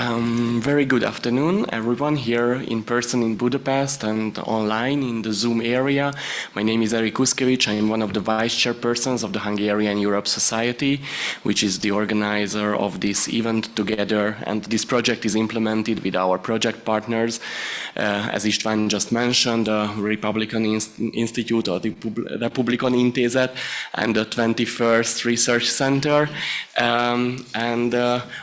Very good afternoon, everyone here in person in Budapest and online in the Zoom area. My name is Erik Uszkiewicz. I am one of the vice-chairpersons of the Hungarian Europe Society, which is the organizer of this event together. And this project is implemented with our project partners, as István just mentioned, the Republikon Institute or the Republikon Intézet and the 21st Research Center.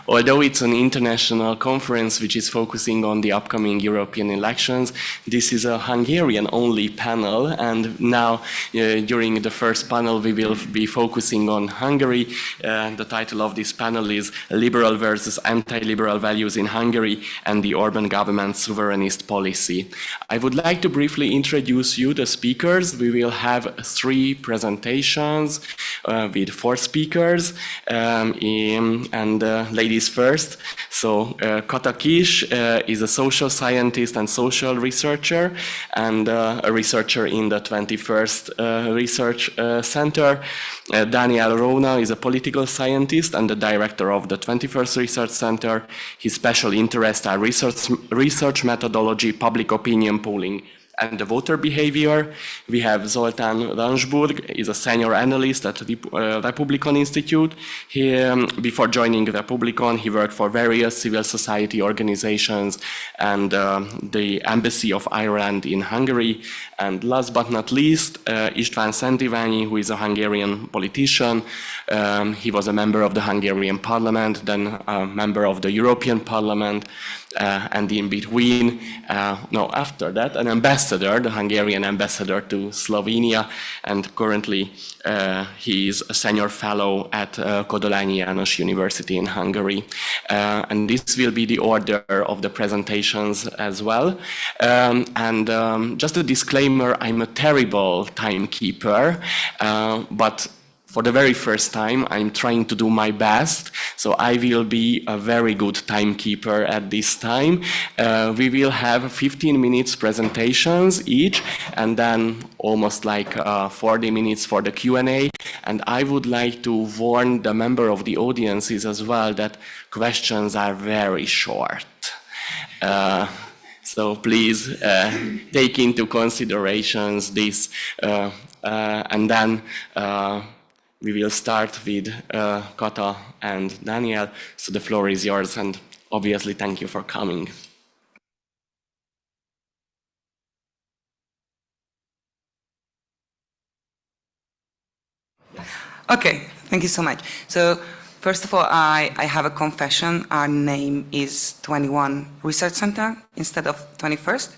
Although it's an international conference which is focusing on the upcoming European elections, this is a Hungarian-only panel, and now during the first panel we will be focusing on Hungary. The title of this panel is Liberal versus Anti-Liberal Values in Hungary and the Orbán government's Sovereigntist Policy. I would like to briefly introduce you the speakers. We will have 3 presentations with 4 speakers, and ladies first. So Kata is a social scientist and social researcher, and a researcher in the 21st Research Center. Dániel Róna is a political scientist and the director of the 21st Research Center. His special interests are research methodology, public opinion polling, and the voter behavior. We have Zoltán Ranschburg, is a senior analyst at the Republikon Institute. Before joining Republikon, he worked for various civil society organizations and the Embassy of Ireland in Hungary. And last but not least, István Szent-Iványi, who is a Hungarian politician. He was a member of the Hungarian Parliament, then a member of the European Parliament, and in between, after that, an ambassador, the Hungarian ambassador to Slovenia, and currently he is a senior fellow at Kodolányi János University in Hungary. And this will be the order of the presentations as well. Just a disclaimer, I'm a terrible timekeeper, but for the very first time, I'm trying to do my best, so I will be a very good timekeeper at this time. We will have 15 minutes presentations each, and then almost like 40 minutes for the Q&A. And I would like to warn the member of the audiences as well that questions are very short. So please take into considerations this, and then we will start with Kata and Dániel. So the floor is yours, and obviously thank you for coming. Okay, thank you so much. So first of all, I have a confession. Our name is 21 Research Center instead of 21st,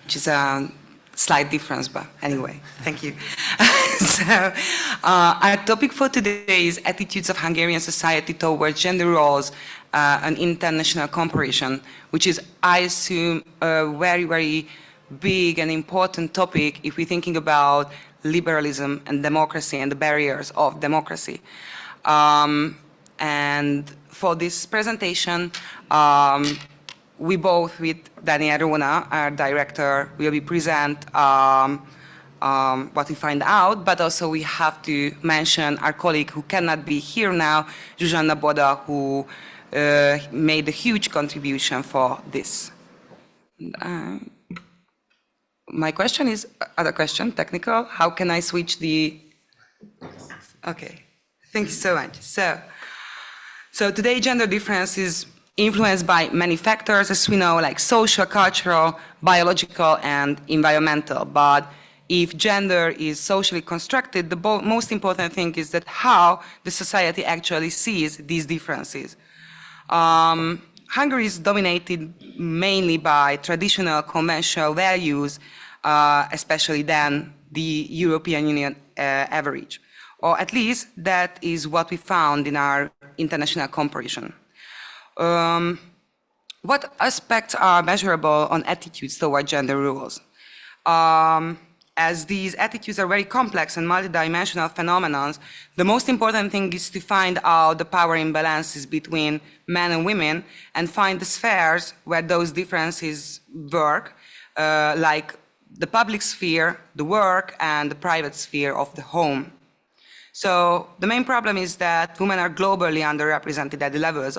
which is a slight difference, but anyway, thank you. So, our topic for today is attitudes of Hungarian society towards gender roles and international comparison, which is, I assume, a very, very big and important topic if we're thinking about liberalism and democracy and the barriers of democracy. And for this presentation, we both, with Dániel Róna, our director, will be present what we find out, but also we have to mention our colleague who cannot be here now, Zsuzsanna Boda, who made a huge contribution for this. My question is, other question, technical, how can I switch the... Okay, thank you so much. So today gender difference is influenced by many factors, as we know, like social, cultural, biological, and environmental. But if gender is socially constructed, the most important thing is that how the society actually sees these differences. Hungary is dominated mainly by traditional conventional values, especially than the European Union average. Or at least that is what we found in our international comparison. What aspects are measurable on attitudes toward gender roles? As these attitudes are very complex and multidimensional phenomena, the most important thing is to find out the power imbalances between men and women and find the spheres where those differences work, like the public sphere, the work, and the private sphere of the home. So the main problem is that women are globally underrepresented at the levels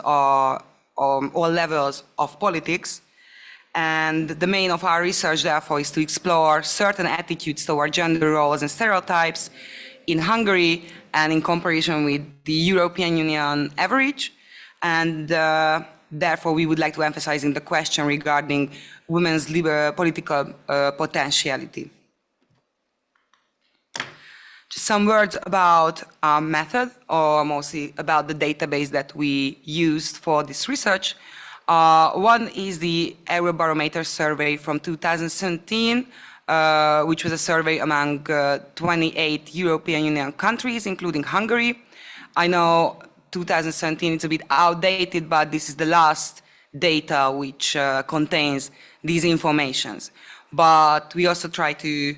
all levels of politics. And the main of our research, therefore, is to explore certain attitudes toward gender roles and stereotypes in Hungary and in comparison with the European Union average. And therefore, we would like to emphasize in the question regarding women's political potentiality. Just some words about our method, or mostly about the database that we used for this research. One is the Eurobarometer survey from 2017, which was a survey among 28 European Union countries, including Hungary. I know 2017 is a bit outdated, but this is the last data which contains these informations. But we also try to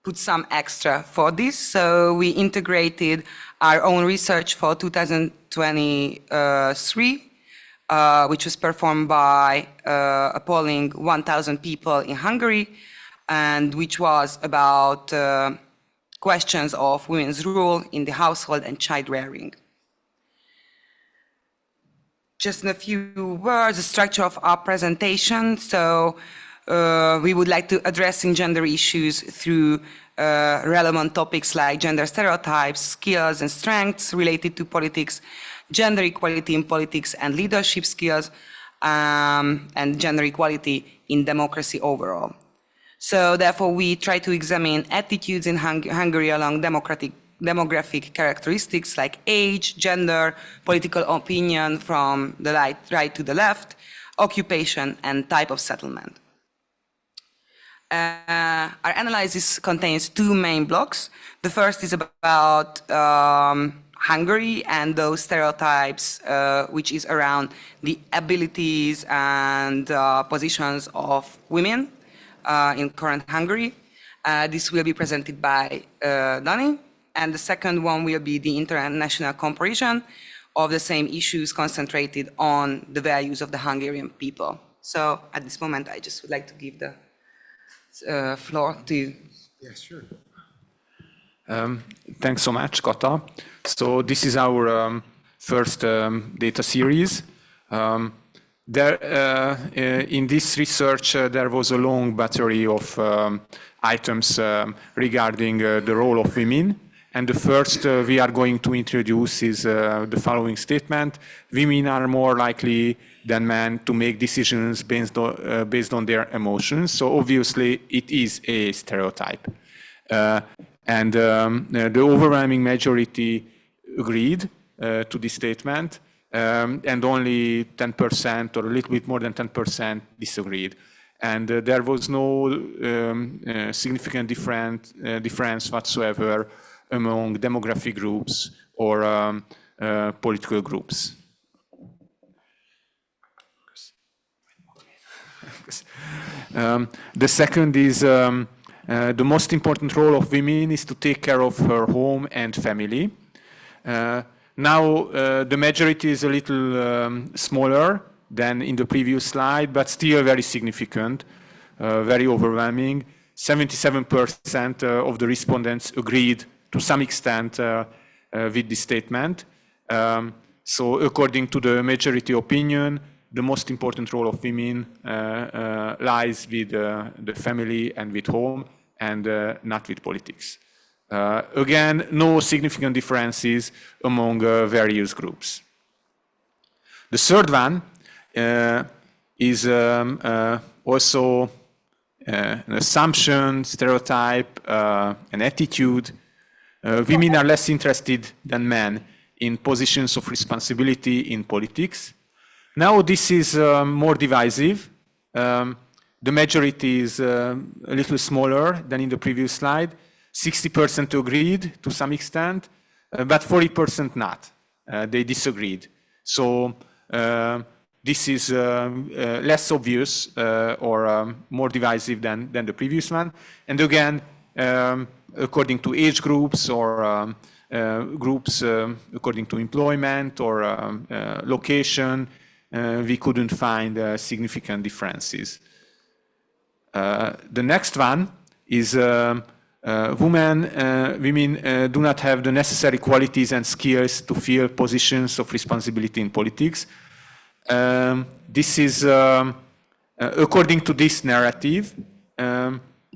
put some extra for this. So we integrated our own research for 2023, which was performed by polling 1,000 people in Hungary, and which was about questions of women's role in the household and child rearing. Just in a few words, the structure of our presentation. So we would like to address gender issues through relevant topics like gender stereotypes, skills and strengths related to politics, gender equality in politics and leadership skills, and gender equality in democracy overall. So therefore, we try to examine attitudes in Hungary along demographic characteristics like age, gender, political opinion from the right to the left, occupation, and type of settlement. Our analysis contains two main blocks. The first is about Hungary and those stereotypes, which is around the abilities and positions of women in current Hungary. This will be presented by Dániel. And the second one will be the international comparison of the same issues concentrated on the values of the Hungarian people. So at this moment, I just would like to give the floor to you. Yes, sure. Thanks so much, Kata. So this is our first data series. In this research, there was a long battery of items regarding the role of women. And the first we are going to introduce is the following statement. Women are more likely than men to make decisions based on their emotions. So obviously it is a stereotype. And the overwhelming majority agreed to this statement, and only 10% or a little bit more than 10% disagreed. And there was no significant difference whatsoever among demographic groups or political groups. The second is the most important role of women is to take care of her home and family. Now the majority is a little smaller than in the previous slide, but still very significant, very overwhelming. 77% of the respondents agreed to some extent with this statement. So according to the majority opinion, the most important role of women lies with the family and with home, and not with politics. Again, no significant differences among various groups. The third one is also an assumption, stereotype, an attitude. Women are less interested than men in positions of responsibility in politics. Now this is more divisive. The majority is a little smaller than in the previous slide. 60% agreed to some extent, but 40% not. They disagreed. So this is less obvious or more divisive than the previous one. And again, according to age groups or groups according to employment or location, we couldn't find significant differences. The next one is Women do not have the necessary qualities and skills to fill positions of responsibility in politics. This is, according to this narrative,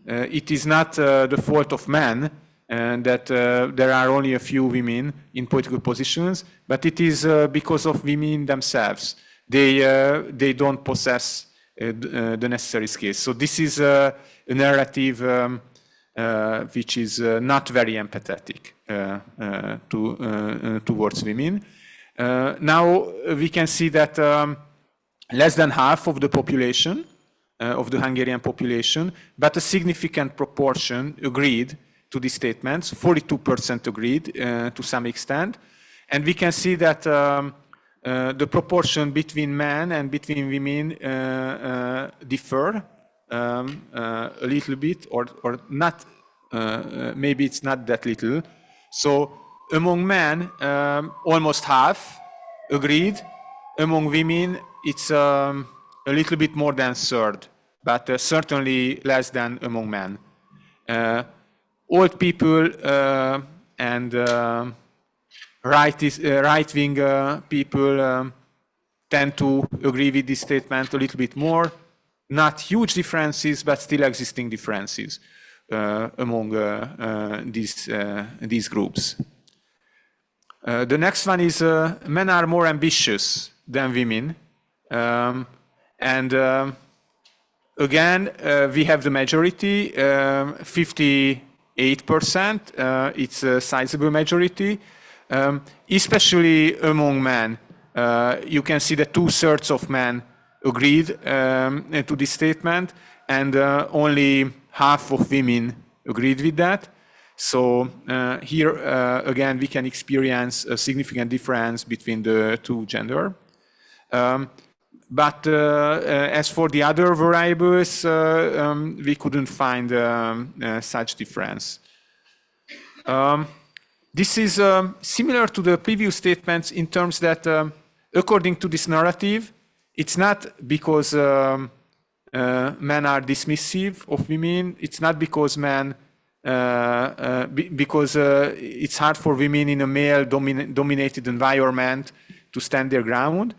it is not the fault of men that there are only a few women in political positions, but it is because of women themselves. They don't possess the necessary skills. So this is a narrative which is not very empathetic towards women. Now we can see that less than half of the population, of the Hungarian population, but a significant proportion agreed to these statements. 42% agreed to some extent. And we can see that the proportion between men and between women differ a little bit, or not, maybe it's not that little. So among men, almost half agreed. Among women, it's a little bit more than a third, but certainly less than among men. Old people and right-wing people tend to agree with this statement a little bit more. Not huge differences, but still existing differences among these groups. The next one is men are more ambitious than women. Again, we have the majority, 58%. It's a sizable majority, especially among men. You can see that 2/3 of men agreed to this statement, and only half of women agreed with that. So here, again, we can experience a significant difference between the two genders. But as for the other variables, we couldn't find such difference. This is similar to the previous statements in terms that, according to this narrative, it's not because men are dismissive of women. It's not because men, because it's hard for women in a male-dominated environment to stand their ground.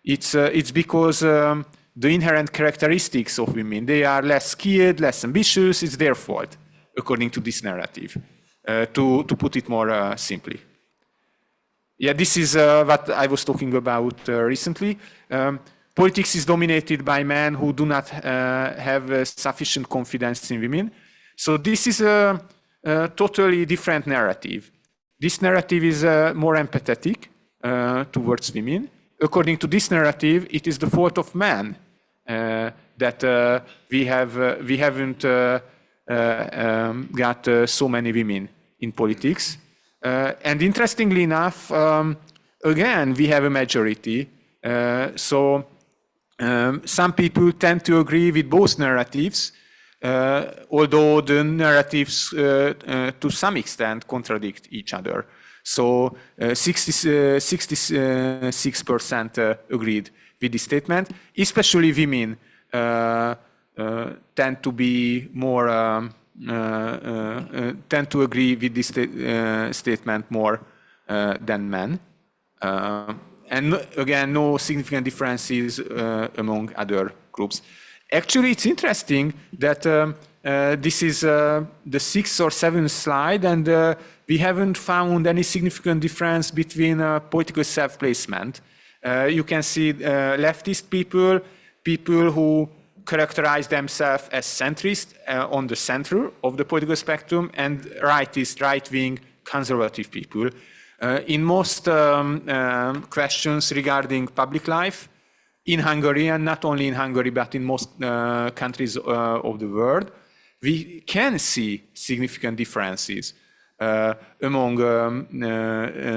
It's because the inherent characteristics of women, they are less skilled, less ambitious. It's their fault, according to this narrative, to put it more simply. Yeah, this is what I was talking about recently. Politics is dominated by men who do not have sufficient confidence in women. So this is a totally different narrative. This narrative is more empathetic towards women. According to this narrative, it is the fault of men that we haven't got so many women in politics. And interestingly enough, again, we have a majority. So some people tend to agree with both narratives, although the narratives to some extent contradict each other. So 66% agreed with this statement. Especially women tend to be more tend to agree with this statement more than men. And again, no significant differences among other groups. Actually, it's interesting that this is the 6th or 7th slide, and we haven't found any significant difference between political self-placement. You can see leftist people who characterize themselves as centrist on the center of the political spectrum, and rightist, right-wing, conservative people. In most questions regarding public life in Hungary, and not only in Hungary, but in most countries of the world, we can see significant differences among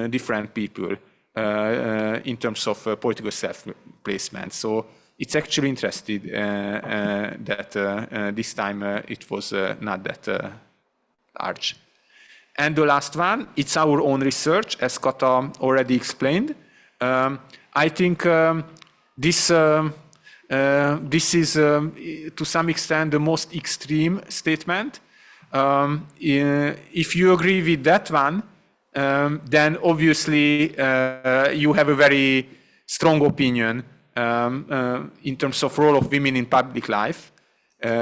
different people in terms of political self-placement. So it's actually interesting that this time it was not that large. And the last one, it's our own research, as Kata already explained. I think this is to some extent the most extreme statement. if you agree with that one, then obviously you have a very strong opinion in terms of role of women in public life.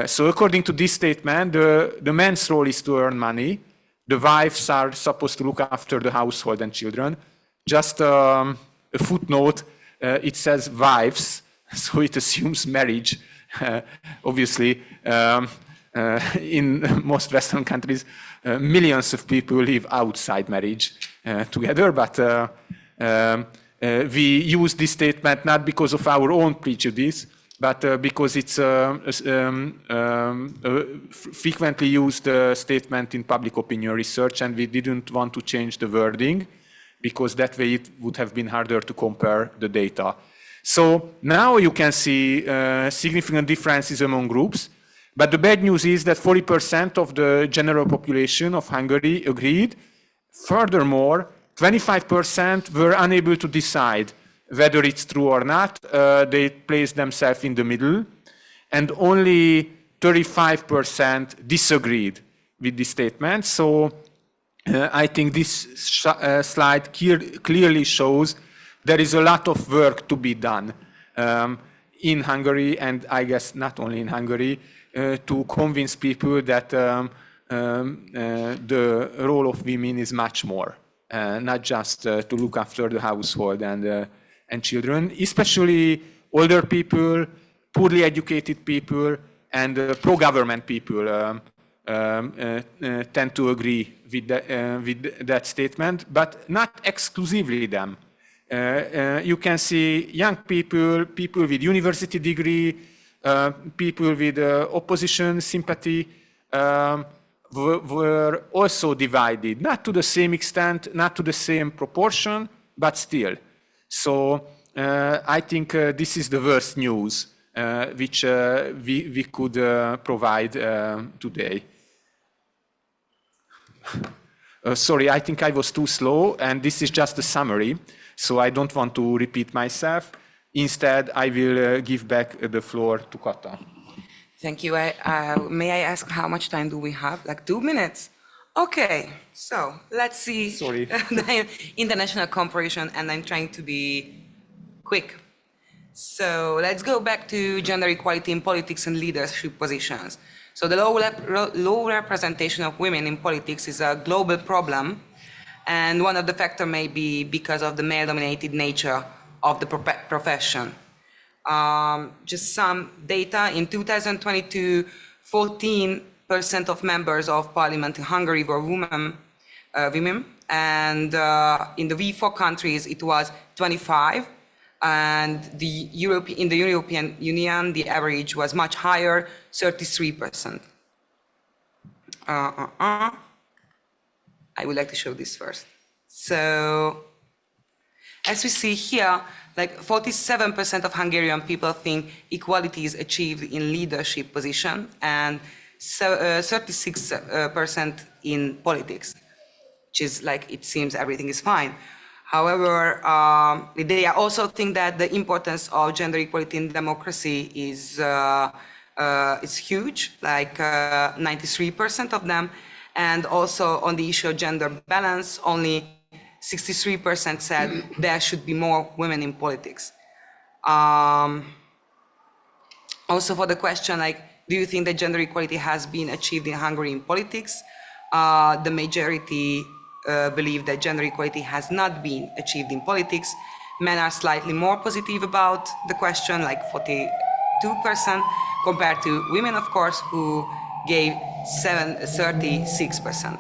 So according to this statement, the man's role is to earn money. The wives are supposed to look after the household and children. Just a footnote, it says wives, so it assumes marriage. Obviously, in most Western countries, millions of people live outside marriage together, but we use this statement not because of our own prejudice, but because it's a frequently used statement in public opinion research, and we didn't want to change the wording, because that way it would have been harder to compare the data. So now you can see significant differences among groups, but the bad news is that 40% of the general population of Hungary agreed. Furthermore, 25% were unable to decide whether it's true or not. They placed themselves in the middle, and only 35% disagreed with the statement. So I think this slide clearly shows there is a lot of work to be done in Hungary, and I guess not only in Hungary, to convince people that the role of women is much more, not just to look after the household and children, especially older people, poorly educated people, and pro-government people tend to agree with that statement, but not exclusively them. You can see young people, people with university degree, people with opposition sympathy were also divided, not to the same extent, not to the same proportion, but still. So I think this is the worst news which we could provide today. Sorry, I think I was too slow, and this is just a summary, so I don't want to repeat myself. Instead, I will give back the floor to Kata. Thank you. May I ask how much time do we have? Like 2 minutes? Okay, so let's see. Sorry. The international comparison, and I'm trying to be quick. So let's go back to gender equality in politics and leadership positions. So the low representation of women in politics is a global problem, and one of the factors may be because of the male-dominated nature of the profession. Just some data: in 2022, 14% of members of parliament in Hungary were women, and in the V4 countries it was 25, and in the European Union the average was much higher, 33%. I would like to show this first. So, as we see here, like 47% of Hungarian people think equality is achieved in leadership position, and 36% in politics, which is like, it seems everything is fine. However, they also think that the importance of gender equality in democracy is huge, like 93% of them, and also on the issue of gender balance, only 63% said there should be more women in politics. Also for the question, like, do you think that gender equality has been achieved in Hungary in politics? The majority believe that gender equality has not been achieved in politics. Men are slightly more positive about the question, like 42%, compared to women, of course, who gave 36%.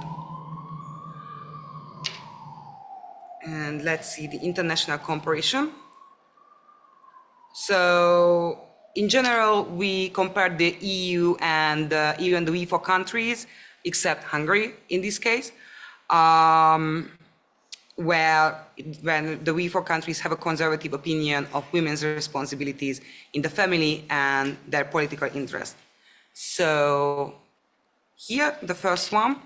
And let's see the international comparison. So in general, we compared the EU and the V4 countries, except Hungary in this case, where when the V4 countries have a conservative opinion of women's responsibilities in the family and their political interest. So here, the first one.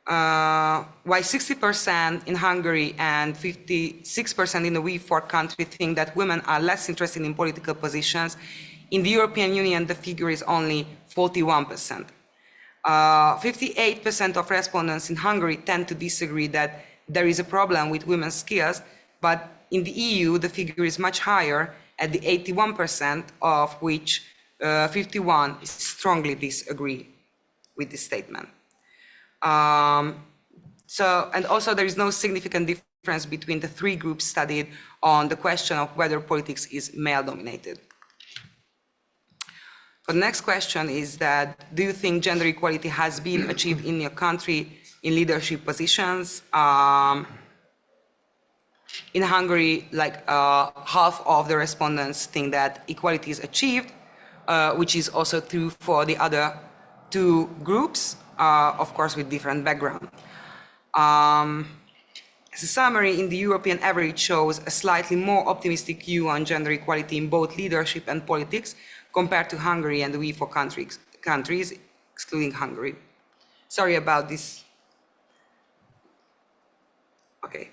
Why 60% in Hungary and 56% in the V4 country think that women are less interested in political positions. In the European Union, the figure is only 41%. 58% of respondents in Hungary tend to disagree that there is a problem with women's skills, but in the EU, the figure is much higher, at the 81%, of which 51 strongly disagree with this statement. And also there is no significant difference between the three groups studied on the question of whether politics is male-dominated. The next question is that, do you think gender equality has been achieved in your country in leadership positions? In Hungary, like half of the respondents think that equality is achieved, which is also true for the other two groups, of course with different background. As a summary, in the European average shows a slightly more optimistic view on gender equality in both leadership and politics compared to Hungary and the WE4 countries, excluding Hungary. Sorry about this. Okay.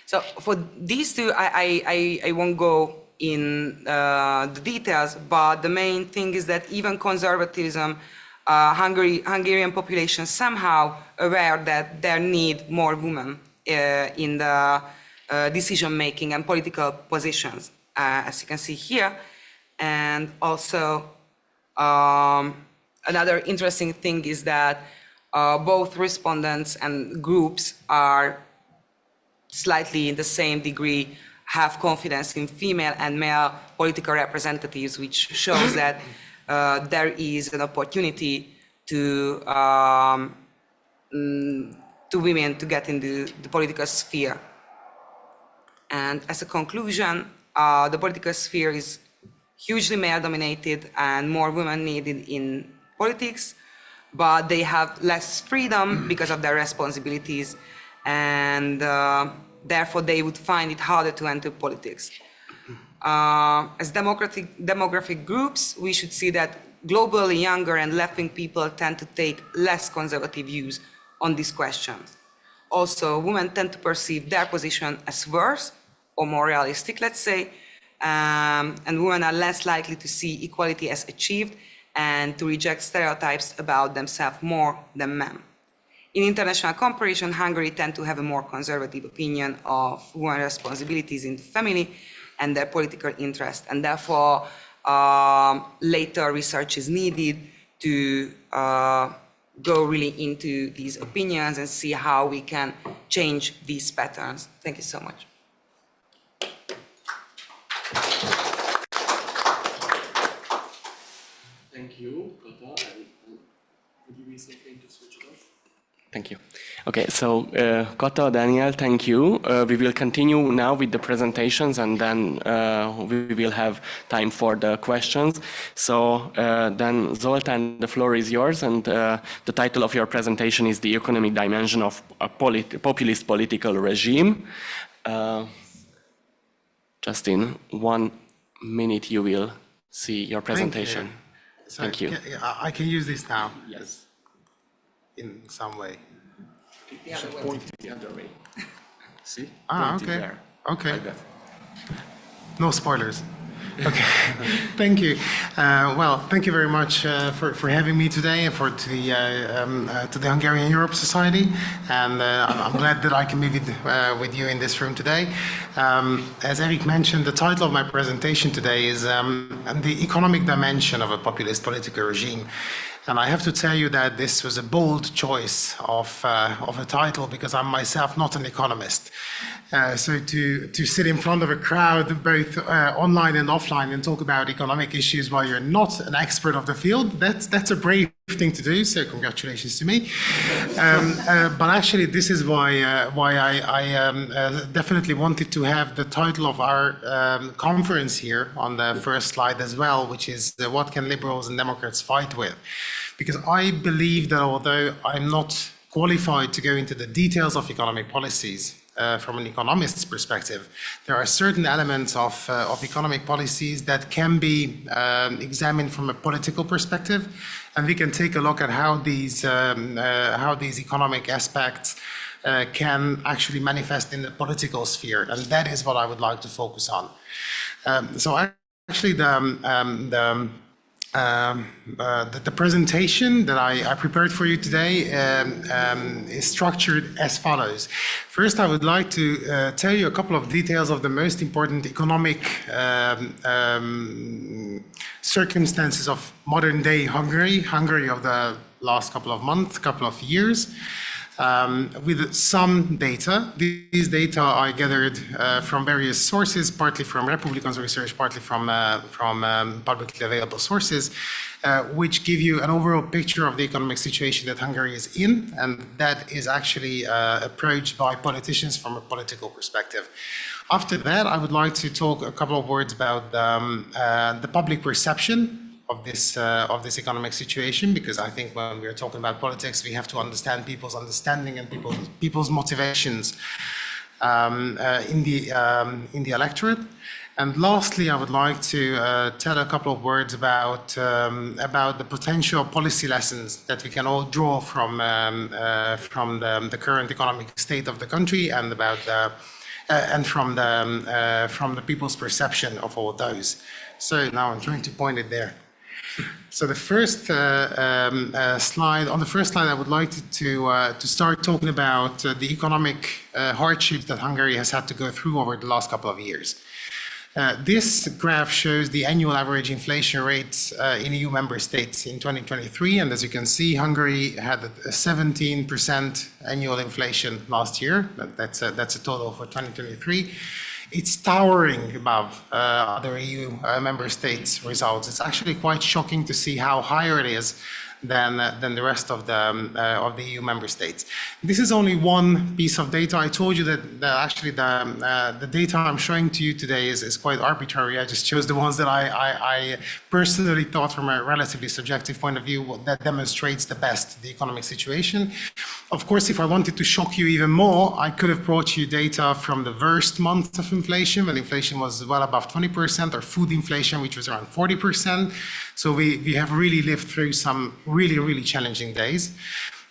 So for these two, I won't go in the details, but the main thing is that even conservatism, Hungarian population somehow aware that there need more women in the decision-making and political positions, as you can see here. And also, another interesting thing is that both respondents and groups are slightly in the same degree have confidence in female and male political representatives, which shows that there is an opportunity to women to get into the political sphere. And as a conclusion, the political sphere is hugely male-dominated and more women needed in politics, but they have less freedom because of their responsibilities, and therefore they would find it harder to enter politics. As demographic groups, we should see that globally younger and left-wing people tend to take less conservative views on these questions. Also, women tend to perceive their position as worse or more realistic, let's say, and women are less likely to see equality as achieved and to reject stereotypes about themselves more than men. In international comparison, Hungary tends to have a more conservative opinion of women's responsibilities in the family and their political interest, and therefore later research is needed to go really into these opinions and see how we can change these patterns. Thank you so much. Thank you, Kata. Would you be so kind to switch it off? Thank you. Okay, so Kata, Dániel, thank you. We will continue now with the presentations, and then we will have time for the questions. So then, Zoltán, the floor is yours, and the title of your presentation is The Economic Dimension of a Populist Political Regime. Just in 1 minute you will see your presentation. So Thank you. I can use this now? Yes. In some way. Point it the other way. See? Ah, Point it okay. there. Okay. Like that. No spoilers. Okay. Thank you. Well, thank you very much for having me today and to the Hungarian Europe Society. And I'm glad that I can be with you in this room today. As Erik mentioned, the title of my presentation today is The Economic Dimension of a Populist Political Regime. And I have to tell you that this was a bold choice of a title, because I'm myself not an economist. So to sit in front of a crowd, both online and offline, and talk about economic issues while you're not an expert of the field, that's a brave thing to do. So congratulations to me. But actually, this is why I definitely wanted to have the title of our conference here on the first slide as well, which is what can liberals and Democrats fight with? Because I believe that although I'm not qualified to go into the details of economic policies, from an economist's perspective, there are certain elements of economic policies that can be examined from a political perspective, and we can take a look at how these economic aspects can actually manifest in the political sphere, and that is what I would like to focus on. So actually the presentation that I prepared for you today is structured as follows. First, I would like to tell you a couple of details of the most important economic circumstances of modern day Hungary of the last couple of months, couple of years. With some data. These data I gathered from various sources, partly from Republikon's research, partly from publicly available sources, which give you an overall picture of the economic situation that Hungary is in, and that is actually approached by politicians from a political perspective. After that, I would like to talk a couple of words about the public perception of this economic situation, because I think when we are talking about politics, we have to understand people's understanding and people's motivations in the electorate. And lastly, I would like to tell a couple of words about the potential policy lessons that we can all draw from the current economic state of the country, and about from the people's perception of all those. So now I'm trying to point it there. So the first slide, on the first slide, I would like to start talking about the economic hardships that Hungary has had to go through over the last couple of years. This graph shows the annual average inflation rates in EU member states in 2023, and as you can see, Hungary had a 17% annual inflation last year. That's a total for 2023. It's towering above other EU member states' results. It's actually quite shocking to see how higher it is than the rest of the EU member states. This is only one piece of data. I told you that actually the data I'm showing to you today is quite arbitrary. I just chose the ones that I personally thought from a relatively subjective point of view that demonstrates the best the economic situation. Of course, if I wanted to shock you even more, I could have brought you data from the worst month of inflation, when inflation was well above 20%, or food inflation, which was around 40%. So we have really lived through some really challenging days.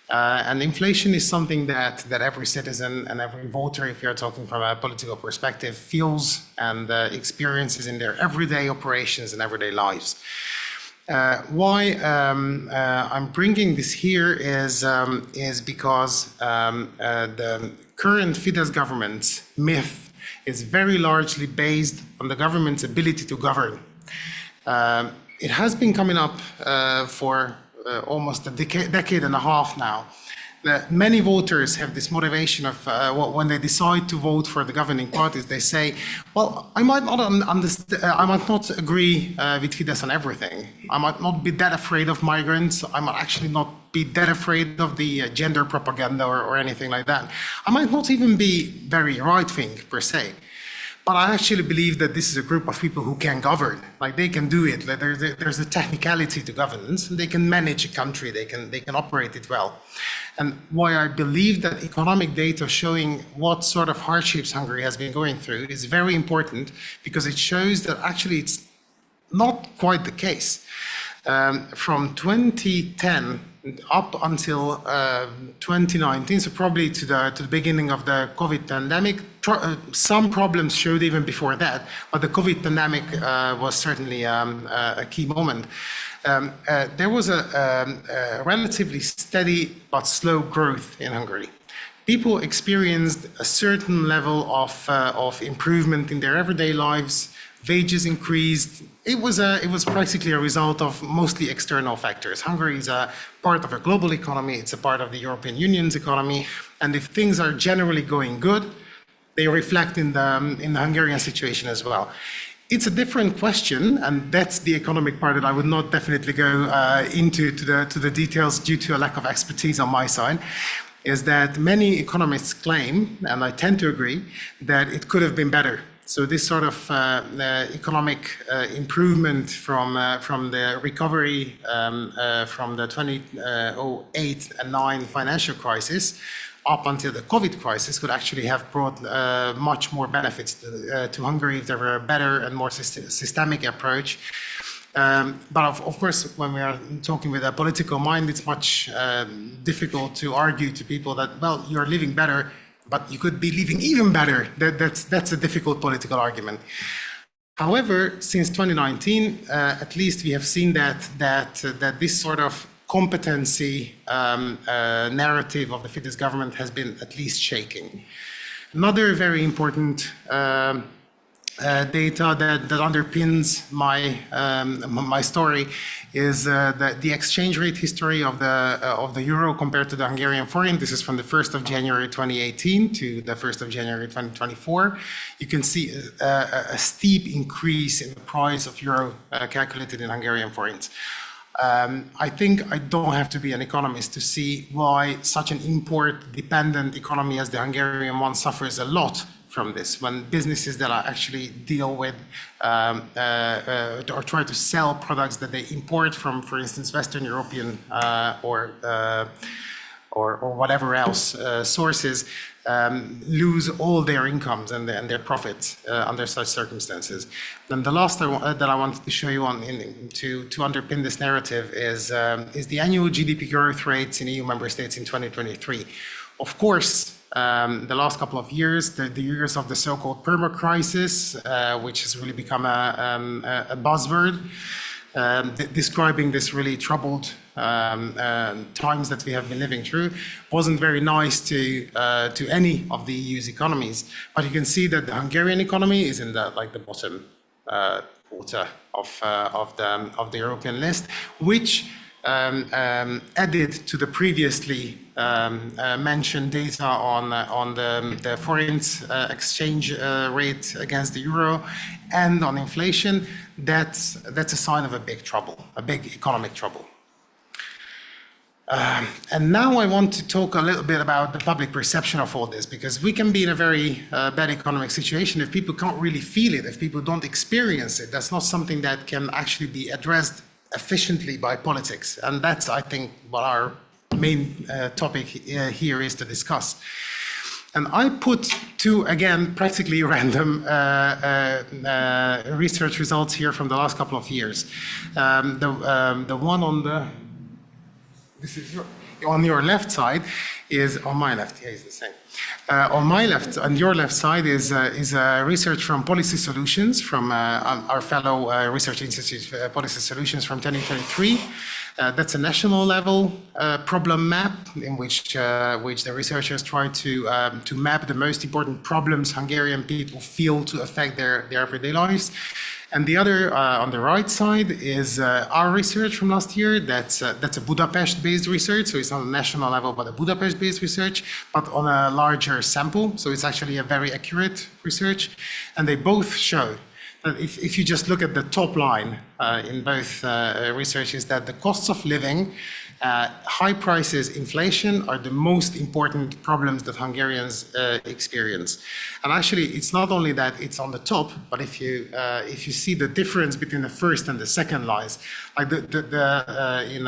And inflation is something that every citizen and every voter, if you're talking from a political perspective, feels and experiences in their everyday operations and everyday lives. Why I'm bringing this here is because the current Fidesz government's myth is very largely based on the government's ability to govern. It has been coming up for almost a decade and a half now. Many voters have this motivation of when they decide to vote for the governing parties, they say, well, I might not agree with Fidesz on everything. I might not be that afraid of migrants. I might actually not be that afraid of the gender propaganda or anything like that. I might not even be very right-wing per se. But I actually believe that this is a group of people who can govern. Like, they can do it. Like, there's a technicality to governance. They can manage a country. They can operate it well. And why I believe that economic data showing what sort of hardships Hungary has been going through is very important, because it shows that actually it's not quite the case. From 2010 up until 2019, so probably to the beginning of the COVID pandemic, some problems showed even before that, but the COVID pandemic was certainly a key moment. There was a relatively steady but slow growth in Hungary. People experienced a certain level of improvement in their everyday lives. Wages increased. It was practically a result of mostly external factors. Hungary is a part of a global economy. It's a part of the European Union's economy. And if things are generally going good, they reflect in the Hungarian situation as well. It's a different question, and that's the economic part that I would not definitely go into the details due to a lack of expertise on my side, is that many economists claim, and I tend to agree, that it could have been better. So this sort of economic improvement from the recovery from the 2008 and 9 financial crisis up until the COVID crisis could actually have brought much more benefits to Hungary if there were a better and more systemic approach. But of course, when we are talking with a political mind, it's much difficult to argue to people that, well, you're living better, but you could be living even better. That's a difficult political argument. However, since 2019, at least we have seen that this sort of competency narrative of the Fidesz government has been at least shaking. Another very important data that underpins my story is the exchange rate history of the euro compared to the Hungarian forint. This is from the 1st of January 2018 to the 1st of January 2024. You can see a steep increase in the price of euro calculated in Hungarian forints. I think I don't have to be an economist to see why such an import-dependent economy as the Hungarian one suffers a lot from this, when businesses that actually deal with or try to sell products that they import from, for instance, Western European or whatever else sources, lose all their incomes and their profits under such circumstances. Then the last that I wanted to show you to underpin this narrative is the annual GDP growth rates in EU member states in 2023. Of course, the last couple of years, the years of the so-called perma-crisis, which has really become a buzzword, describing this really troubled times that we have been living through, wasn't very nice to any of the EU's economies. But you can see that the Hungarian economy is in the bottom quarter of the European list, which added to the previously mentioned data on the forint exchange rate against the euro and on inflation, that's a sign of a big trouble, a big economic trouble. And now I want to talk a little bit about the public perception of all this, because we can be in a very bad economic situation if people can't really feel it, if people don't experience it. That's not something that can actually be addressed efficiently by politics. And that's, I think, what our main topic here is to discuss. And I put two, again, practically random research results here from the last couple of years. The one on the, this is on your left side is, on my left, yeah, it's the same. On my left, on your left side is research from Policy Solutions, from our fellow Research Institute Policy Solutions from 2023. That's a national level problem map in which the researchers try to map the most important problems Hungarian people feel to affect their everyday lives. And the other, on the right side, is our research from last year. That's a Budapest-based research, so it's not a national level, but a Budapest-based research, but on a larger sample. So it's actually a very accurate research. And they both show that if you just look at the top line in both researches, that the costs of living, high prices, inflation are the most important problems that Hungarians experience. And actually, it's not only that it's on the top, but if you see the difference between the first and the second lines, like in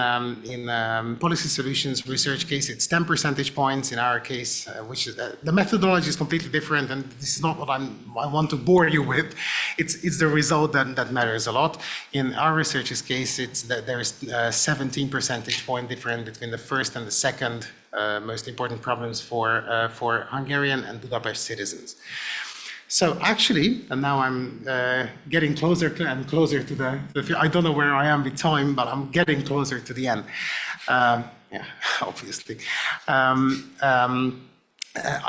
Policy Solutions research case, it's 10 percentage points. In our case, which is, the methodology is completely different, and this is not what I want to bore you with. It's the result that matters a lot. In our research's case, it's that there is 17 percentage point difference between the first and the second most important problems for Hungarian and Budapest citizens. So actually, and now I'm getting closer and closer to the I don't know where I am with time, but I'm getting closer to the end. Yeah, obviously.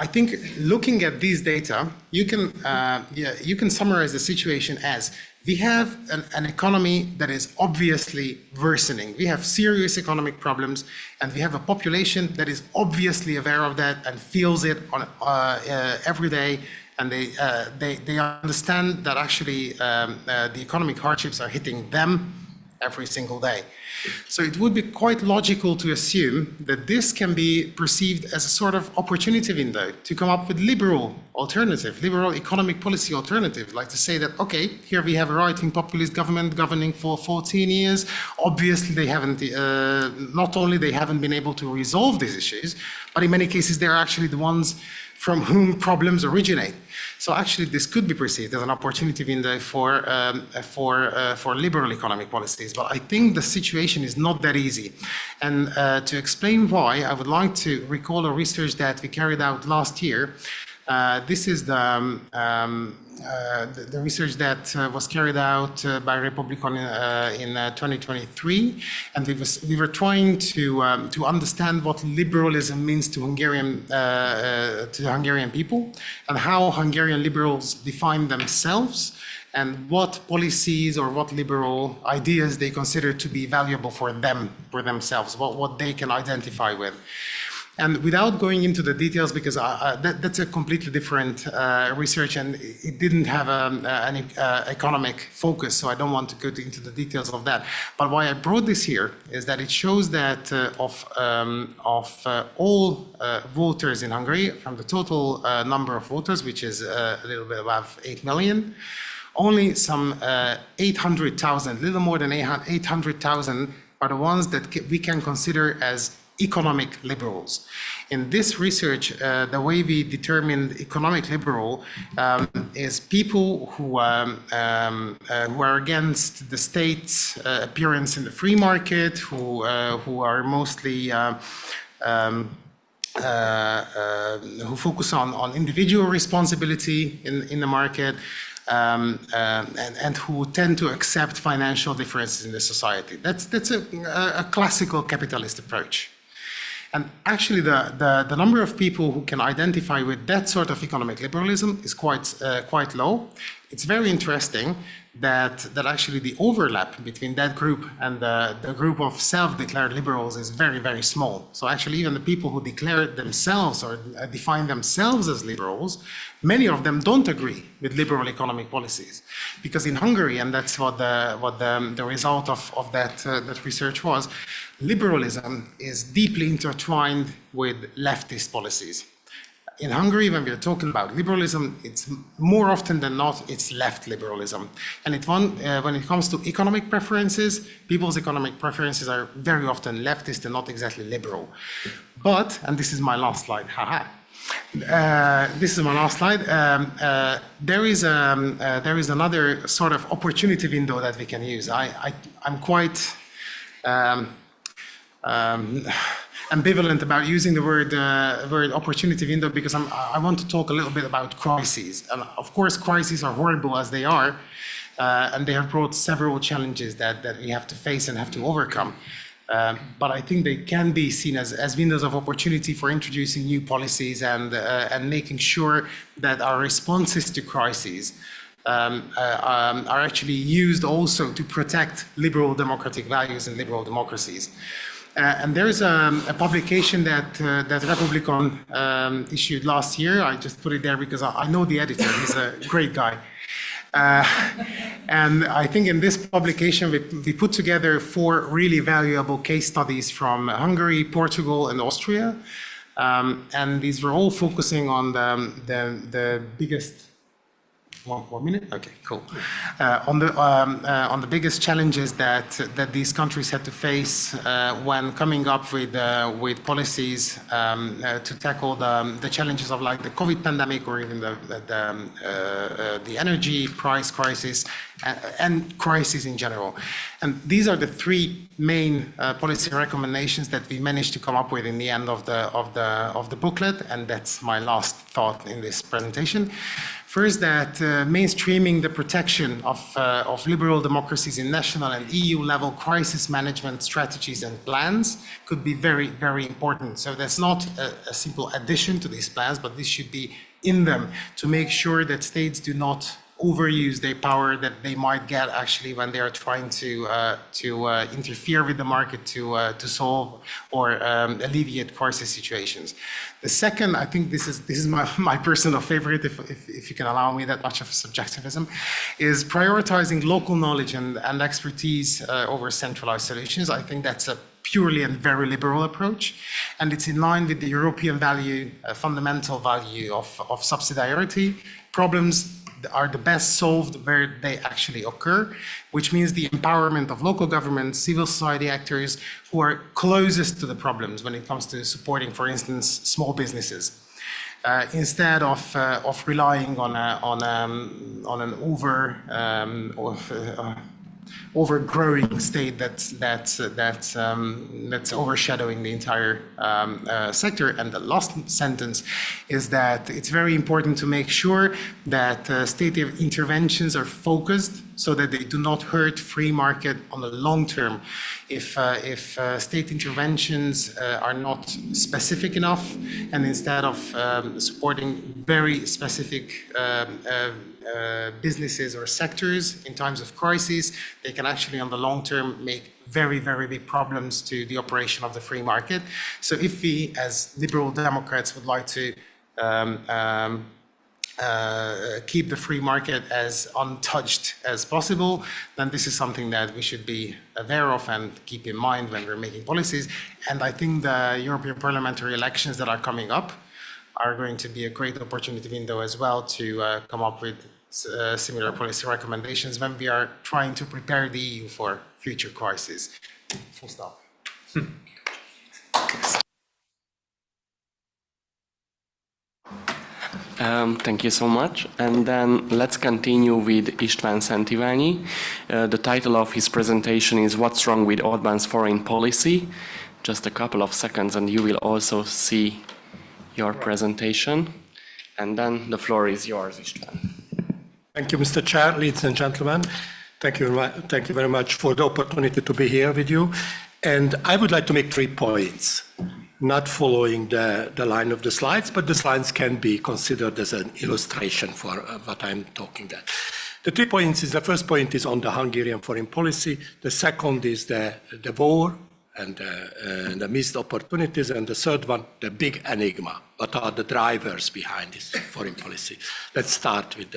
I think looking at these data, you can summarize the situation as we have an economy that is obviously worsening. We have serious economic problems, and we have a population that is obviously aware of that and feels it on every day. And they understand that actually the economic hardships are hitting them every single day. So it would be quite logical to assume that this can be perceived as a sort of opportunity window to come up with liberal economic policy alternative, like to say that, okay, here we have a right-wing populist government governing for 14 years. Obviously, they haven't, not only they haven't been able to resolve these issues, but in many cases, they're actually the ones from whom problems originate. So actually, this could be perceived as an opportunity window for liberal economic policies. But I think the situation is not that easy. And to explain why, I would like to recall a research that we carried out last year This is the research that was carried out by Republikon in 2023, and we were trying to understand what liberalism means to the Hungarian people, and how Hungarian liberals define themselves, and what policies or what liberal ideas they consider to be valuable for themselves, what they can identify with. And without going into the details, because that's a completely different research, and it didn't have an economic focus, so I don't want to go into the details of that. But why I brought this here is that it shows that of all voters in Hungary, from the total number of voters, which is a little bit above 8 million, only some 800,000, little more than 800,000 are the ones that we can consider as economic liberals. In this research, the way we determined economic liberal is people who are against the state's appearance in the free market, who are mostly who focus on individual responsibility in the market, and who tend to accept financial differences in the society. That's a classical capitalist approach. And actually, the number of people who can identify with that sort of economic liberalism is quite low. It's very interesting that actually the overlap between that group and the group of self-declared liberals is very, very small. So actually, even the people who declare themselves or define themselves as liberals, many of them don't agree with liberal economic policies. Because in Hungary, and that's what the result of that research was, liberalism is deeply intertwined with leftist policies. In Hungary, when we are talking about liberalism, it's more often than not, it's left liberalism. And when it comes to economic preferences, people's economic preferences are very often leftist and not exactly liberal. But, and this is my last slide, haha. This is my last slide. There is another sort of opportunity window that we can use. I'm quite ambivalent about using the word opportunity window, because I want to talk a little bit about crises. And of course, crises are horrible as they are, and they have brought several challenges that we have to face and have to overcome. But I think they can be seen as windows of opportunity for introducing new policies and making sure that our responses to crises are actually used also to protect liberal democratic values and liberal democracies. And there is a publication that Republikon issued last year. I just put it there because I know the editor. He's a great guy. And I think in this publication, we put together 4 really valuable case studies from Hungary, Portugal, and Austria. And these were all focusing on the biggest. One minute? Okay, cool. On the biggest challenges that these countries had to face when coming up with policies to tackle the challenges of like the COVID pandemic, or even the energy price crisis and crisis in general. And these are the 3 main policy recommendations that we managed to come up with in the end of the booklet, and that's my last thought in this presentation. First, that mainstreaming the protection of liberal democracies in national and EU level crisis management strategies and plans could be very, very important. So that's not a simple addition to these plans, but this should be in them to make sure that states do not overuse their power that they might get actually when they are trying to interfere with the market to solve or alleviate crisis situations. The second, I think this is my personal favorite, if you can allow me that much of subjectivism, is prioritizing local knowledge and expertise over centralized solutions. I think that's a purely and very liberal approach, and it's in line with the European value, fundamental value of subsidiarity. Problems are the best solved where they actually occur, which means the empowerment of local governments, civil society actors who are closest to the problems when it comes to supporting, for instance, small businesses, instead of relying on an overgrowing state that's overshadowing the entire sector. And the last sentence is that it's very important to make sure that state interventions are focused so that they do not hurt free market on the long term. If state interventions are not specific enough, and instead of supporting very specific businesses or sectors in times of crisis, they can actually on the long term make very, very big problems to the operation of the free market. So if we as liberal Democrats would like to keep the free market as untouched as possible, then this is something that we should be aware of and keep in mind when we're making policies. And I think the European parliamentary elections that are coming up are going to be a great opportunity window as well to come up with similar policy recommendations when we are trying to prepare the EU for future crises. Full stop. Thank you so much. And then let's continue with István Szent-Iványi. The title of his presentation is What's Wrong with Orbán's Foreign Policy? Just a couple of seconds and you will also see your presentation. And then the floor is yours, István. Thank you, Mr. Chair, ladies and gentlemen. Thank you very much for the opportunity to be here with you. And I would like to make 3 points, not following the line of the slides, but the slides can be considered as an illustration for what I'm talking about. The 3 points is, the first point is on the Hungarian foreign policy. The second is the war and the missed opportunities. And the third one, the big enigma. What are the drivers behind this foreign policy? Let's start with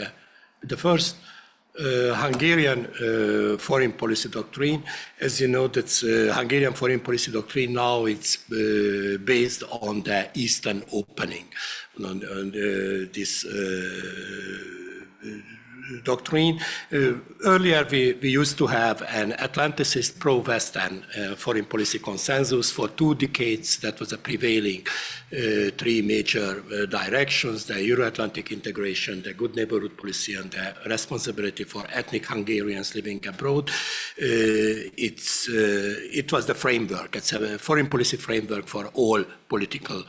the first. Hungarian foreign policy doctrine. As you know, that's Hungarian foreign policy doctrine now it's based on the Eastern opening. On this doctrine. Earlier, we used to have an Atlanticist pro-Western foreign policy consensus for 2 decades. That was a prevailing 3 major directions: the Euro-Atlantic integration, the good neighborhood policy, and the responsibility for ethnic Hungarians living abroad. It was the framework. It's a foreign policy framework for all political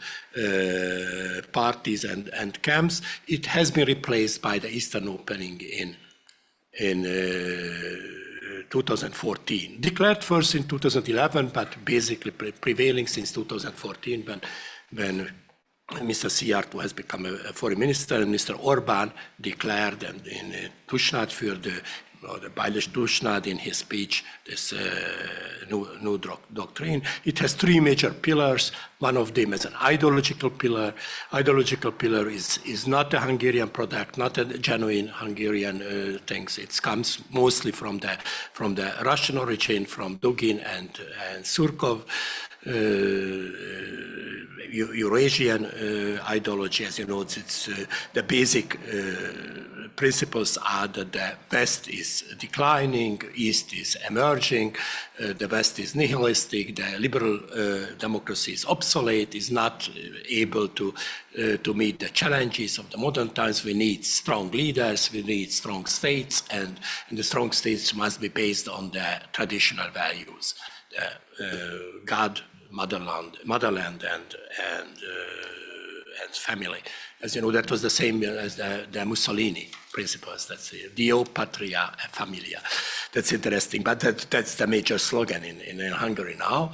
parties and camps. It has been replaced by the Eastern opening in 2014. Declared first in 2011, but basically prevailing since 2014 when Mr. Szijjártó has become a foreign minister, and Mr. Orbán declared in Tusnádfürdő, the Bajlis Tusnád, in his speech, this new doctrine. It has 3 major pillars. One of them is an ideological pillar. Ideological pillar is not a Hungarian product, not a genuine Hungarian thing. It comes mostly from the Russian origin, from Dugin and Surkov. Eurasian ideology, as you know, it's the basic principles are that the West is declining, East is emerging, the West is nihilistic, the liberal democracy is obsolete, is not able to meet the challenges of the modern times. We need strong leaders, we need strong states, and the strong states must be based on the traditional values. God, motherland, and family. As you know, that was the same as the Mussolini principles. That's Dio, Patria, and Familia. That's interesting, but that's the major slogan in Hungary now.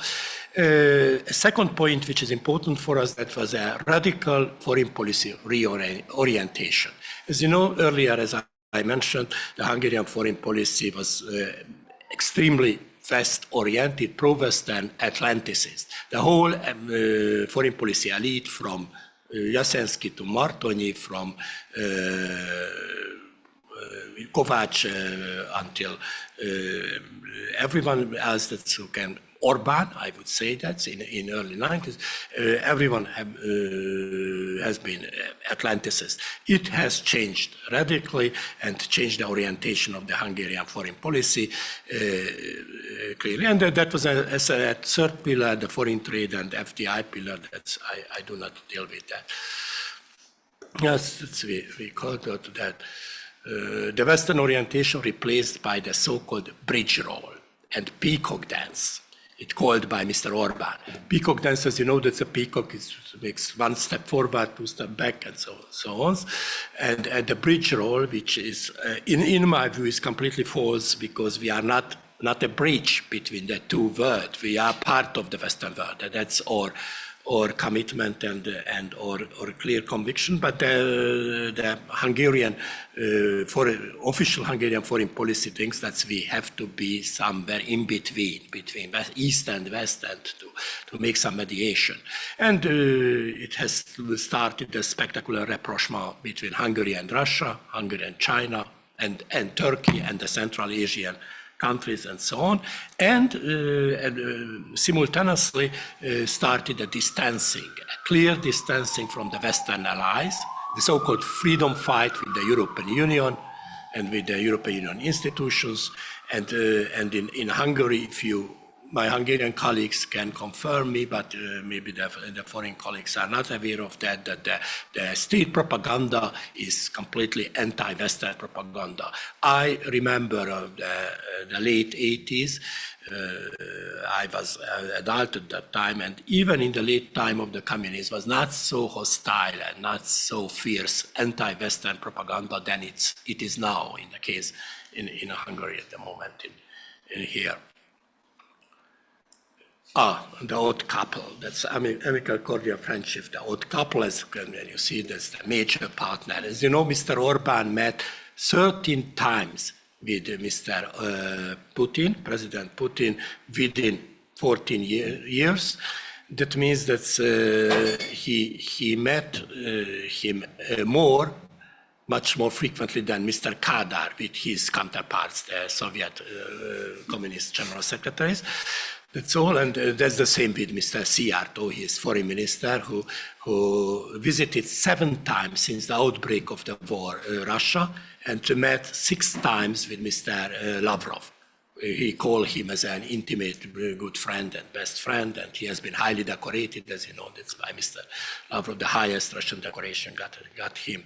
A second point, which is important for us, that was a radical foreign policy reorientation. As you know, earlier, as I mentioned, the Hungarian foreign policy was extremely West-oriented, pro-Western, Atlanticist. The whole foreign policy elite, from Jasenszky to Martonyi, from Kovács until everyone else that can, Orbán, I would say that in early 90s, everyone has been Atlanticist. It has changed radically and changed the orientation of the Hungarian foreign policy clearly. And that was a third pillar, the foreign trade and FDI pillar. I do not deal with that. Yes, we call that. the Western orientation replaced by the so-called bridge roll and peacock dance. It's called by Mr. Orbán. Peacock dance, as you know, that's a peacock makes one step forward, two step back, and so on. And the bridge roll, which is, in my view, is completely false because we are not a bridge between the two worlds. We are part of the Western world, and that's our commitment and or clear conviction. But the Hungarian, official Hungarian foreign policy thinks that we have to be somewhere in between East and West, and to make some mediation. And it has started a spectacular rapprochement between Hungary and Russia, Hungary and China, and Turkey and the Central Asian countries and so on, and simultaneously started a clear distancing from the Western allies, the so-called freedom fight with the European Union and with the European Union institutions. And in Hungary, my Hungarian colleagues can confirm me, but maybe the foreign colleagues are not aware of that the state propaganda is completely anti-Western propaganda. I remember the late 80s. I was adult at that time, and even in the late time of the communism was not so hostile and not so fierce anti-Western propaganda than it is now in the case in Hungary at the moment in here. The odd couple, that's amical cordial friendship. The odd couple, as you see, that's the major partner. As you know, Mr. Orbán met 13 times with Mr. Putin, President Putin, within 14 years. That means that he met him much more frequently than Mr. Kadar with his counterparts, the Soviet Communist General Secretaries. That's all, and that's the same with Mr. Szijjártó, his foreign minister, who visited 7 times since the outbreak of the war Russia, and met 6 times with Mr. Lavrov. He called him as an intimate, good friend and best friend, and he has been highly decorated, as you know, that's by Mr. Lavrov, the highest Russian decoration got him.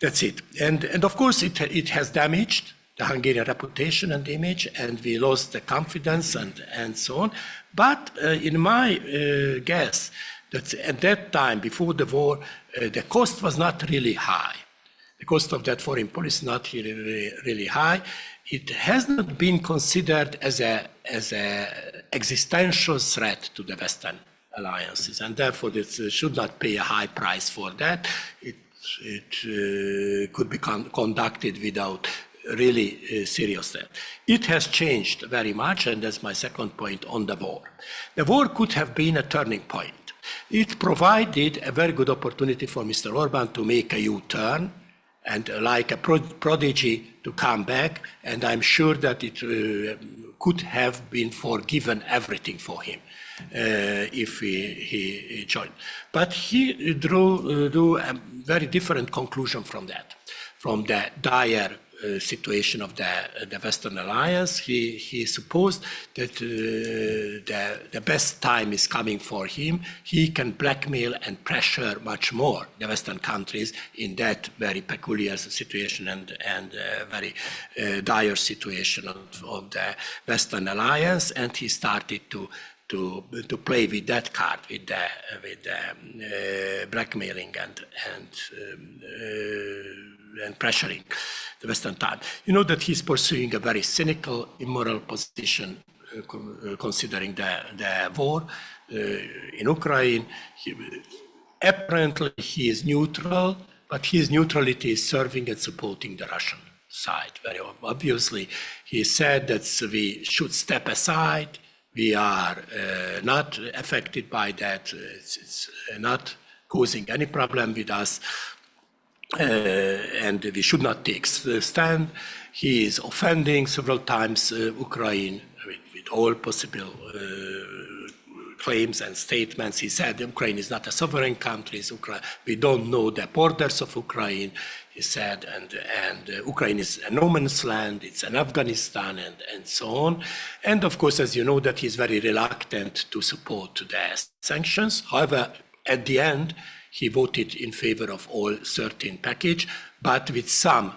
That's it. And of course, it has damaged the Hungarian reputation and image, and we lost the confidence and so on. But in my guess, that at that time, before the war, the cost was not really high. The cost of that foreign policy not really high. It has not been considered as a existential threat to the Western alliances, and therefore it should not pay a high price for that. It could be conducted without really serious threat. It has changed very much, and that's my second point on the war. The war could have been a turning point. It provided a very good opportunity for Mr. Orbán to make a U-turn and like a prodigy to come back, and I'm sure that it could have been forgiven everything for him if he joined. But he drew a very different conclusion from that, from the dire situation of the Western Alliance. He supposed that the best time is coming for him. He can blackmail and pressure much more the Western countries in that very peculiar situation and very dire situation of the Western Alliance, and he started to play with that card, with the blackmailing and pressuring the Western time. You know that he's pursuing a very cynical, immoral position considering the war in Ukraine. Apparently he is neutral, but his neutrality is serving and supporting the Russian side. Very obviously, he said that we should step aside. We are not affected by that. It's not causing any problem with us. And we should not take stand. He is offending several times Ukraine with all possible claims and statements. He said Ukraine is not a sovereign country. We don't know the borders of Ukraine, he said, and Ukraine is a no man's land, it's an Afghanistan, and so on. And of course, as you know, that he's very reluctant to support the sanctions. However, at the end, he voted in favor of all 13 package, but with some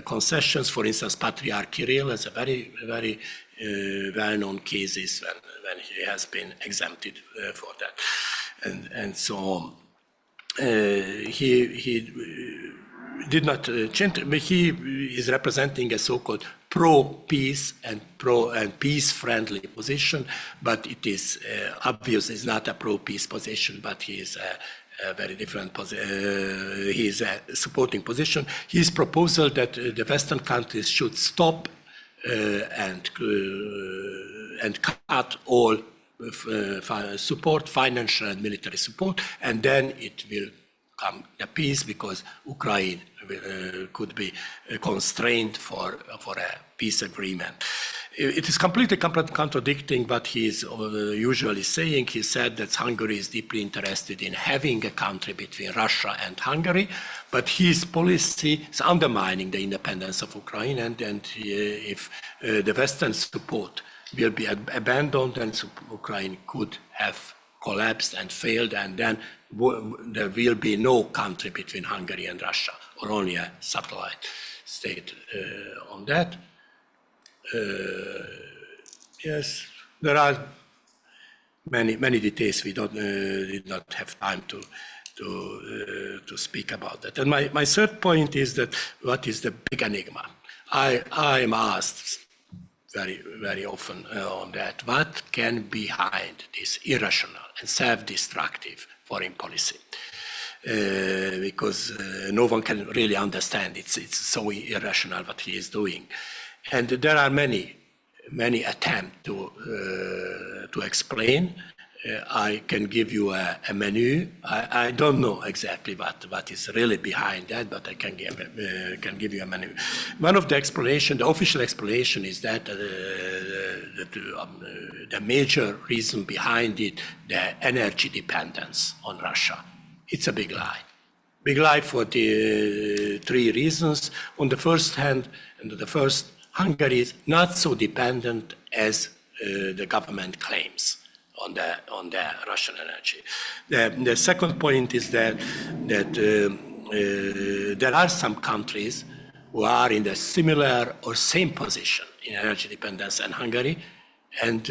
concessions. For instance, Patriarch Kirill is a very, very well-known cases when he has been exempted for that, and so on. He did not change, but he is representing a so-called pro-peace and peace-friendly position, but it is obvious it's not a pro-peace position, but he is a very different position. He is a supporting position. His proposal that the Western countries should stop and cut all support, financial and military support, and then it will come a peace, because Ukraine could be constrained for a peace agreement. It is completely contradicting what he is usually saying. He said that Hungary is deeply interested in having a country between Russia and Hungary, but his policy is undermining the independence of Ukraine, and if the Western support will be abandoned, then Ukraine could have collapsed and failed, and then there will be no country between Hungary and Russia, or only a satellite state on that. Yes, there are many details we did not have time to speak about that. And my third point is that what is the big enigma? I am asked very often on that, what can behind this irrational and self-destructive foreign policy? Because no one can really understand it. It's so irrational what he is doing. And there are many attempts to explain. I can give you a menu. I don't know exactly what is really behind that, but I can give you a menu. One of the explanation, the official explanation, is that the major reason behind it, the energy dependence on Russia. It's a big lie. Big lie for the three reasons. On the first hand, Hungary is not so dependent as the government claims on the Russian energy. The second point is that there are some countries who are in the similar or same position in energy dependence than Hungary, and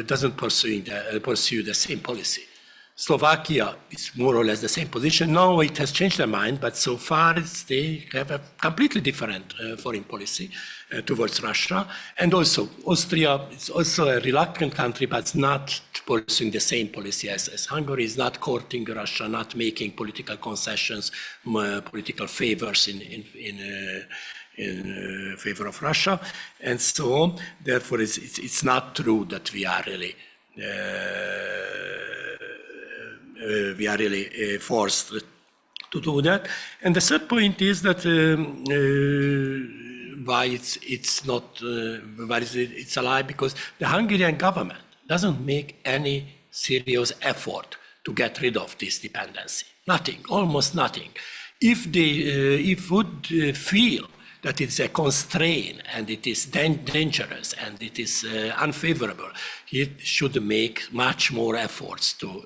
doesn't pursue the same policy. Slovakia is more or less the same position. Now it has changed their mind, but so far they have a completely different foreign policy towards Russia. And also Austria is also a reluctant country, but not pursuing the same policy as Hungary, is not courting Russia, not making political concessions, political favors in favor of Russia, and so on. Therefore, it's not true that we are really forced to do that. And the third point is that why it's a lie, because the Hungarian government doesn't make any serious effort to get rid of this dependency. Nothing, almost nothing. If they would feel that it's a constraint and it is dangerous and it is unfavorable, it should make much more efforts to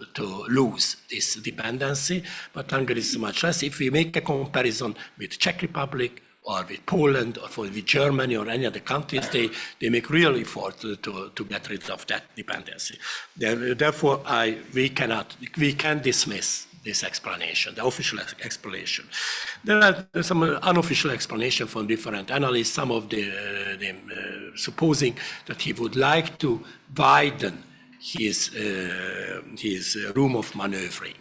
lose this dependency, but Hungary is much less. If we make a comparison with Czech Republic or with Poland or with Germany or any other countries, they make real effort to get rid of that dependency. Therefore, we can dismiss this explanation, the official explanation. There are some unofficial explanations from different analysts, some of them supposing that he would like to widen his room of maneuvering,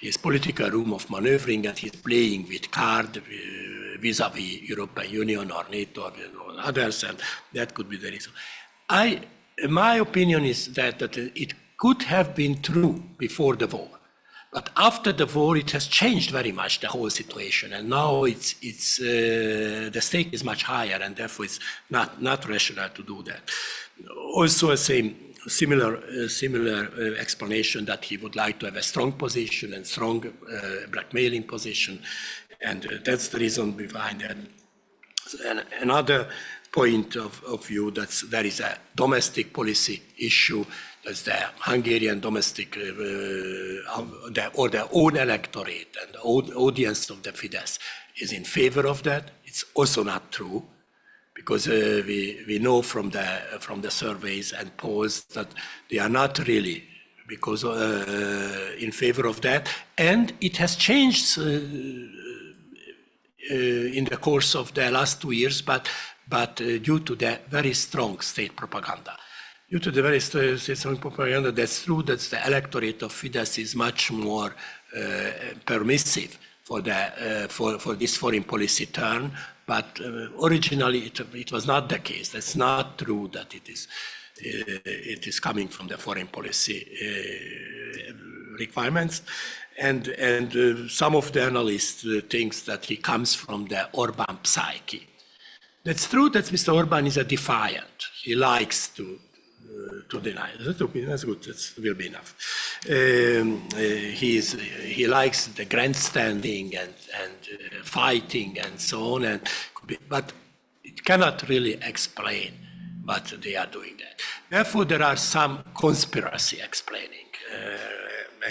his political room of maneuvering, and he's playing with cards vis-a-vis European Union or NATO or others, and that could be the reason. My opinion is that it could have been true before the war. But after the war, it has changed very much, the whole situation, and now the stake is much higher, and therefore it's not rational to do that. Also, a similar explanation that he would like to have a strong position and strong blackmailing position, and that's the reason behind that. And another point of view that there is a domestic policy issue. That's the Hungarian domestic, or their own electorate and the audience of the Fidesz is in favor of that. it's also not true, because we know from the surveys and polls that they are not really because in favor of that, and it has changed in the course of the last 2 years, but due to the very strong state propaganda. Due to the very strong propaganda, that's true that the electorate of Fidesz is much more permissive for this foreign policy turn, but originally it was not the case. That's not true that it is coming from the foreign policy requirements. And some of the analysts think that he comes from the Orbán psyche. That's true that Mr. Orbán is a defiant. He likes to deny. That's good. That will be enough. He likes the grandstanding and fighting and so on. But it cannot really explain what they are doing there. Therefore, there are some conspiracy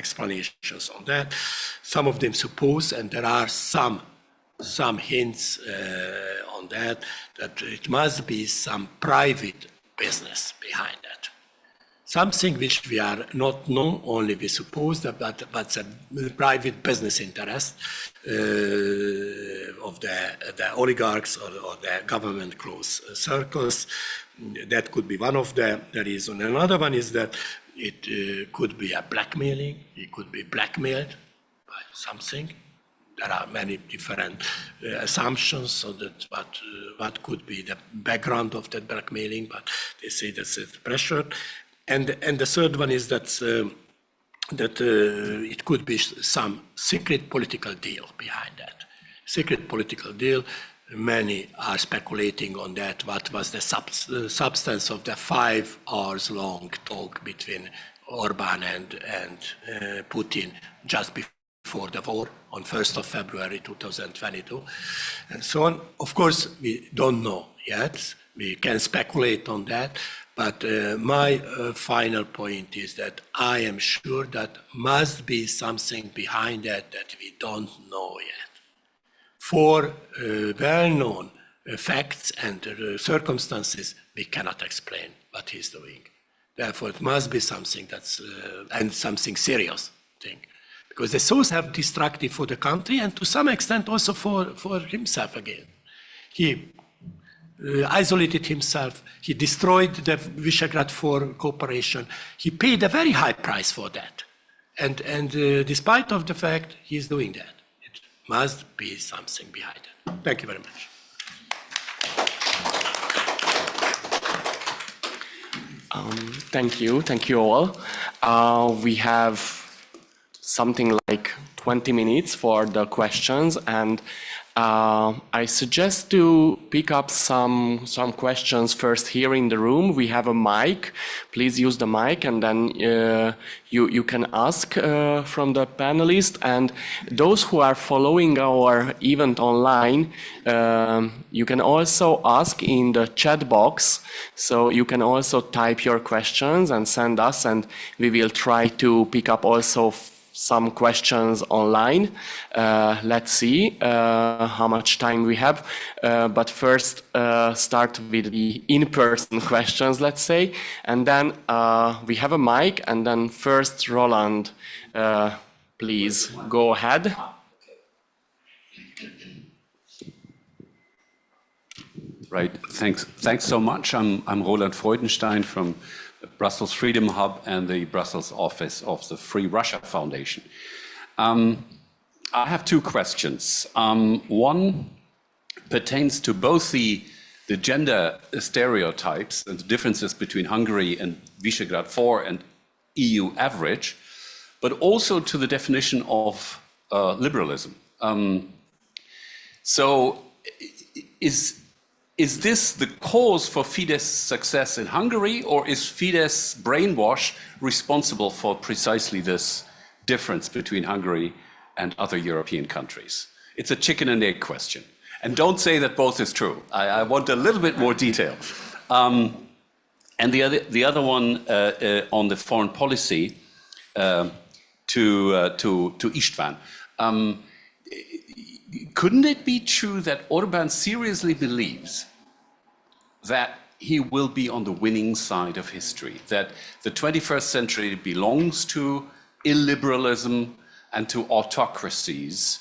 explanations on that. Some of them suppose, and there are some hints on that it must be some private business behind that. Something which we are not known, only we suppose that, but a private business interest of the oligarchs or the government close circles. That could be one of the reasons. Another one is that it could be a blackmailing. It could be blackmailed by something. There are many different assumptions on that, what could be the background of that blackmailing, but they say that's pressure. And the third one is that it could be some secret political deal behind that. Secret political deal. Many are speculating on that. What was the substance of the 5 hours long talk between Orbán and Putin just before the war on 1st of February 2022, and so on. Of course, we don't know yet. We can speculate on that. But my final point is that I am sure that must be something behind that we don't know yet. For well-known facts and circumstances, we cannot explain what he's doing. Therefore, it must be something that's and something serious thing, because the sources have destructive for the country and to some extent also for himself again. He isolated himself. He destroyed the Visegrad 4 cooperation. He paid a very high price for that, and despite of the fact he's doing that. Must be something behind it. Thank you very much. Thank you all. We have something like 20 minutes for the questions, and I suggest to pick up some questions first here in the room. We have a mic. Please use the mic, and then you can ask from the panelists. And those who are following our event online, you can also ask in the chat box. So you can also type your questions and send us, and we will try to pick up also some questions online. Let's see how much time we have. But first, start with the in-person questions, let's say. And then we have a mic, and then first, Roland, please go ahead. Right, thanks so much. I'm Roland Freudenstein from the Brussels Freedom Hub and the Brussels office of the Free Russia Foundation. I have 2 questions. One pertains to both the gender stereotypes and the differences between Hungary and Visegrad 4 and EU average, but also to the definition of liberalism. So is this the cause for Fidesz success in Hungary, or is Fidesz brainwash responsible for precisely this difference between Hungary and other European countries? It's a chicken and egg question. And don't say that both is true. I want a little bit more detail. And the other one on the foreign policy to István. couldn't it be true that Orbán seriously believes that he will be on the winning side of history, that the 21st century belongs to illiberalism and to autocracies,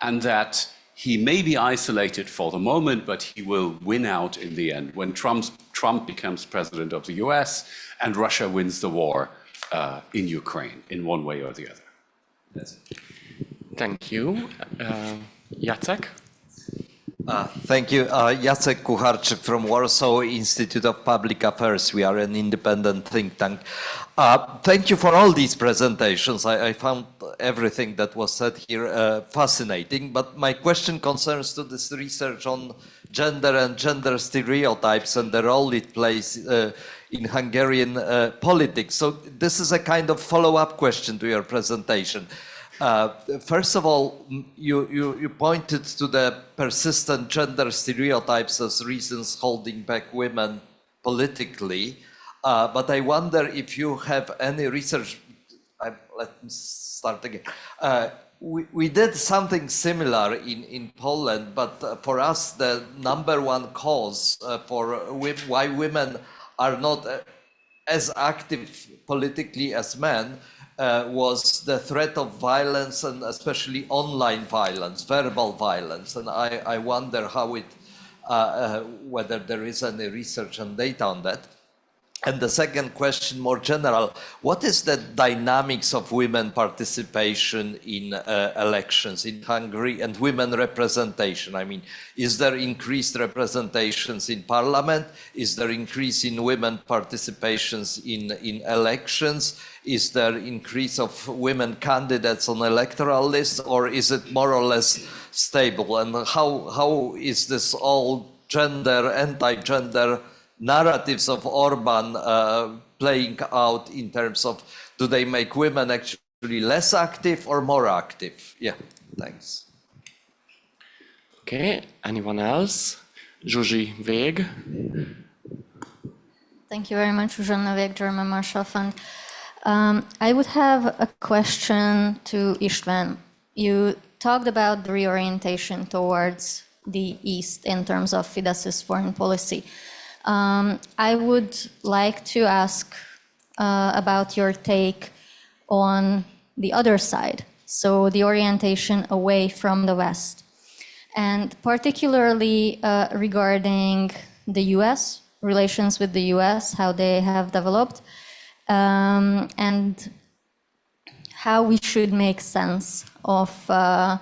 and that he may be isolated for the moment, but he will win out in the end when Trump becomes president of the US and Russia wins the war in Ukraine in one way or the other? That's it. Thank you. Jacek? Thank you. Jacek Kucharczyk from Warsaw Institute of Public Affairs. We are an independent think tank. Thank you for all these presentations. I found everything that was said here fascinating, but my question concerns to this research on gender and gender stereotypes and the role it plays in Hungarian politics. So this is a kind of follow-up question to your presentation. First of all, you pointed to the persistent gender stereotypes as reasons holding back women politically, but I wonder if you have any research. Let me start again. We did something similar in Poland, but for us the number one cause for why women are not as active politically as men was the threat of violence, and especially online violence, verbal violence. And I wonder how it, whether there is any research and data on that. And the second question, more general, what is the dynamics of women participation in elections in Hungary and women representation? I mean, is there increased representations in parliament? Is there increase in women participations in elections? Is there increase of women candidates on electoral lists, or is it more or less stable? And how is this all gender, anti-gender narratives of Orbán playing out in terms of, do they make women actually less active or more active? Yeah, thanks. Okay, anyone else? Zsuzsi Vég. Thank you very much, Zsuzsanna Vég, German Marshall Fund. I would have a question to István. You talked about the reorientation towards the East in terms of Fidesz's foreign policy. I would like to ask about your take on the other side, so the orientation away from the West, and particularly regarding the US, relations with the US, how they have developed, and how we should make sense of the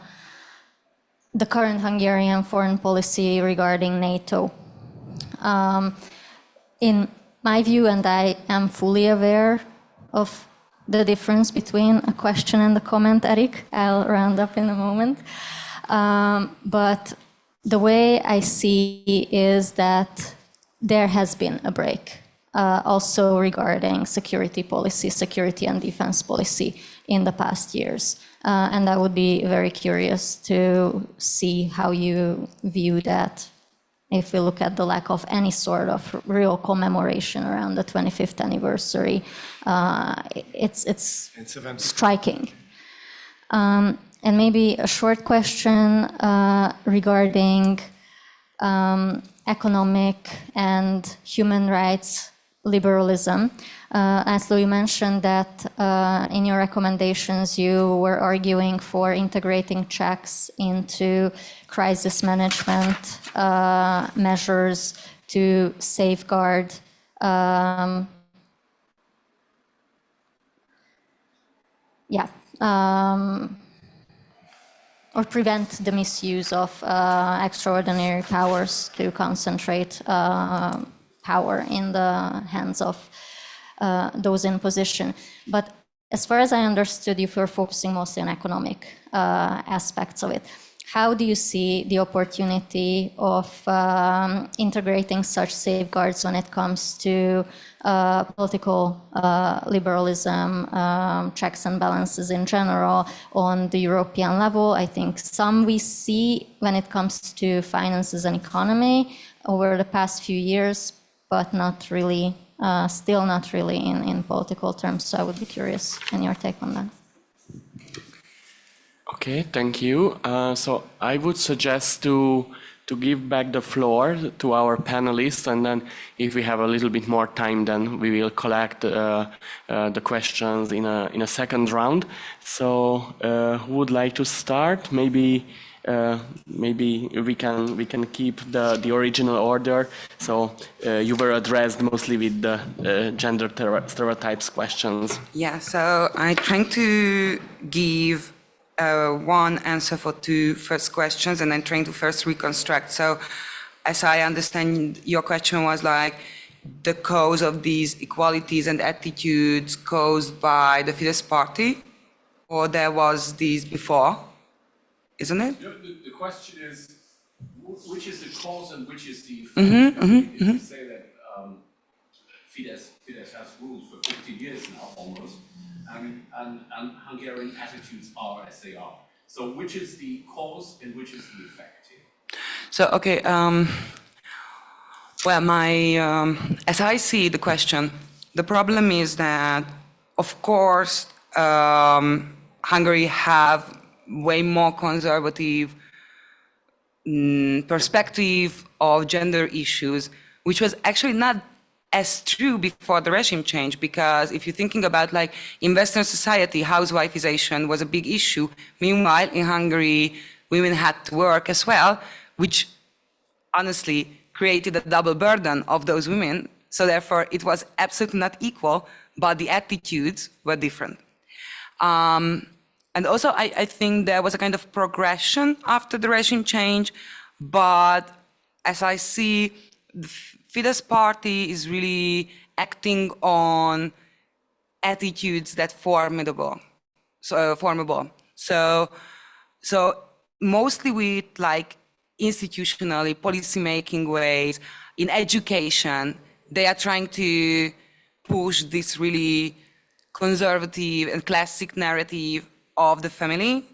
current Hungarian foreign policy regarding NATO. In my view, and I am fully aware of the difference between a question and a comment, Erik, I'll round up in a moment. But the way I see is that there has been a break, also regarding security policy, security and defense policy in the past years. And I would be very curious to see how you view that. If we look at the lack of any sort of real commemoration around the 25th anniversary, it's striking. And maybe a short question regarding economic and human rights liberalism. László, you mentioned that in your recommendations you were arguing for integrating checks into crisis management measures to safeguard or prevent the misuse of extraordinary powers to concentrate power in the hands of those in position. But as far as I understood, you were focusing mostly on economic aspects of it. How do you see the opportunity of integrating such safeguards when it comes to political liberalism, checks and balances in general on the European level? I think some we see when it comes to finances and economy over the past few years, but not really, still not really in political terms. So I would be curious in your take on that. Okay, thank you. So I would suggest to give back the floor to our panelists, and then if we have a little bit more time, then we will collect the questions in a second round. So who would like to start? Maybe we can keep the original order. So you were addressed mostly with the gender stereotypes questions. Yeah, so I'm trying to give one answer for two first questions, and then trying to first reconstruct. So as I understand, your question was like the cause of these equalities and attitudes caused by the Fidesz party, or there was this before, isn't it? The question is, which is the cause and which is the effect? You say that Fidesz has ruled for 50 years now, almost, and Hungarian attitudes are as they are. So which is the cause and which is the effect here? So, okay, well, as I see the question, the problem is that, of course, Hungary have way more conservative perspective of gender issues, which was actually not as true before the regime change, because if you're thinking about like in Western society, housewifeization was a big issue. Meanwhile, in Hungary, women had to work as well, which honestly created a double burden of those women. So therefore, it was absolutely not equal, but the attitudes were different. And also, I think there was a kind of progression after the regime change, but as I see, the Fidesz party is really acting on attitudes that formable. So mostly with like institutionally policy-making ways, in education, they are trying to push this really conservative and classic narrative of the family.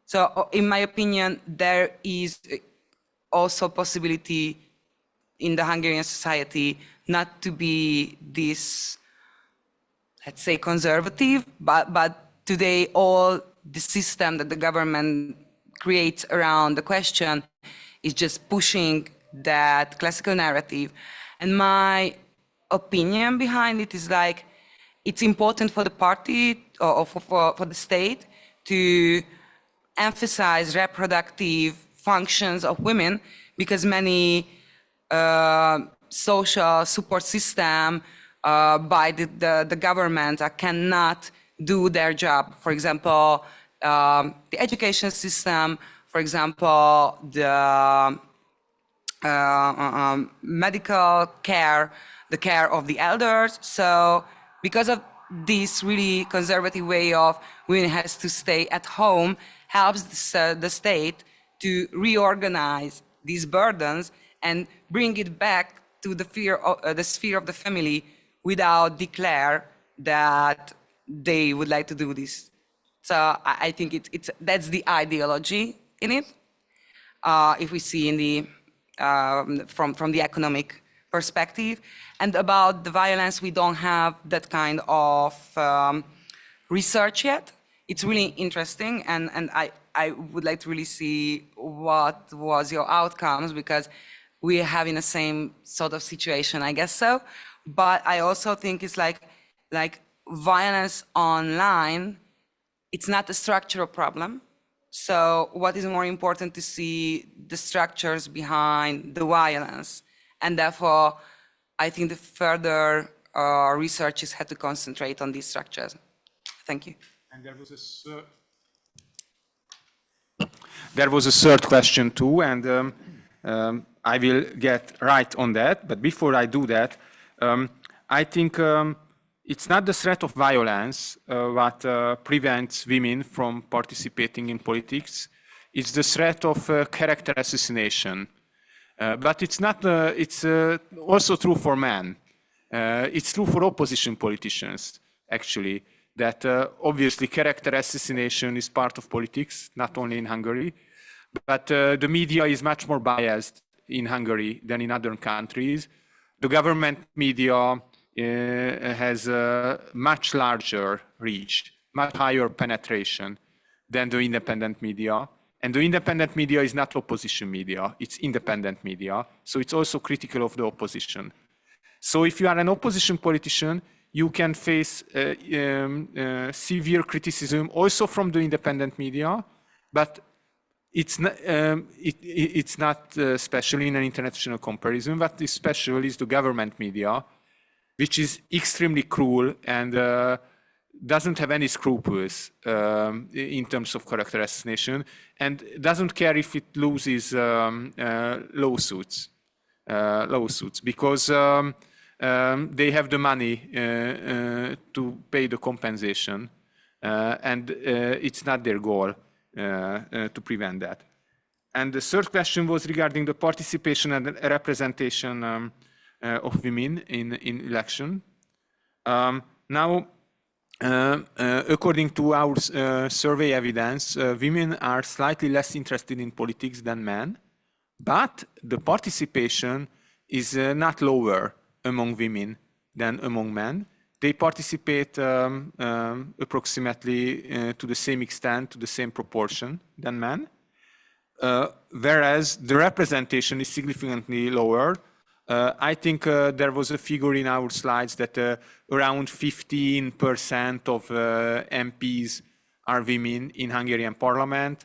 So in my opinion, there is also possibility in the Hungarian society not to be this, let's say, conservative, but today all the system that the government creates around the question is just pushing that classical narrative. And my opinion behind it is like, it's important for the party or for the state to emphasize reproductive functions of women, because many social support system by the government cannot do their job. For example, the education system, for example, the medical care, the care of the elders. So because of this really conservative way of women has to stay at home, helps the state to reorganize these burdens and bring it back to the sphere of the family without declare that they would like to do this. So I think that's the ideology in it. If we see in the from the economic perspective, and about the violence, we don't have that kind of research yet. It's really interesting, and I would like to really see what was your outcomes, because we are having the same sort of situation, I guess so. But I also think it's like violence online, it's not a structural problem. So what is more important to see the structures behind the violence, and therefore I think the further researchers had to concentrate on these structures. Thank you. And there was a third question too, and I will get right on that. But before I do that, I think it's not the threat of violence what prevents women from participating in politics. It's the threat of character assassination. But it's not. It's also true for men. It's true for opposition politicians, actually. That obviously character assassination is part of politics, not only in Hungary, but the media is much more biased in Hungary than in other countries. The government media has a much larger reach, much higher penetration than the independent media. And the independent media is not opposition media, it's independent media. So it's also critical of the opposition. So if you are an opposition politician, you can face severe criticism also from the independent media, but it's not special in an international comparison. What is special is the government media, which is extremely cruel and doesn't have any scruples in terms of character assassination, and doesn't care if it loses lawsuits because they have the money to pay the compensation, and it's not their goal to prevent that. And the third question was regarding the participation and representation of women in election. Now, according to our survey evidence, women are slightly less interested in politics than men, but the participation is not lower among women than among men. They participate approximately to the same extent, to the same proportion than men, whereas the representation is significantly lower. I think there was a figure in our slides that around 15% of MPs are women in Hungarian parliament.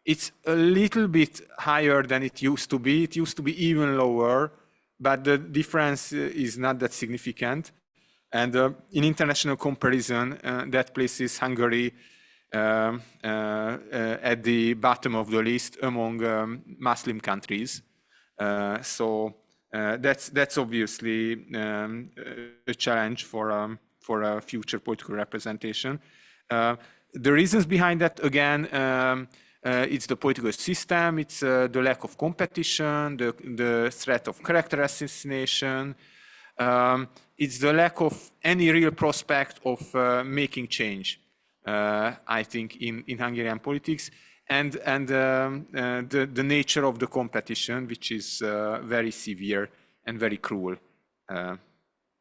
It's a little bit higher than it used to be. It used to be even lower, but the difference is not that significant. And in international comparison, that places Hungary at the bottom of the list among Muslim countries. So that's obviously a challenge for future political representation. The reasons behind that, again, it's the political system, it's the lack of competition, the threat of character assassination, it's the lack of any real prospect of making change, I think, in Hungarian politics. And the nature of the competition, which is very severe and very cruel.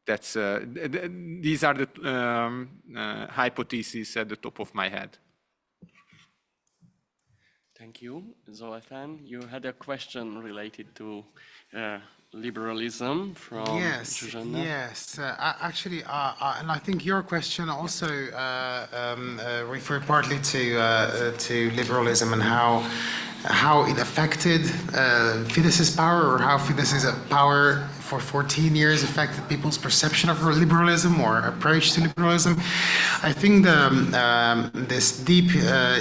These are the hypotheses at the top of my head. Thank you. Zoltán, you had a question related to liberalism from Zsuzsanna. Yes. Actually, and I think your question also referred partly to liberalism and how it affected Fidesz's power, or how Fidesz's power for 14 years affected people's perception of liberalism or approach to liberalism. I think this deep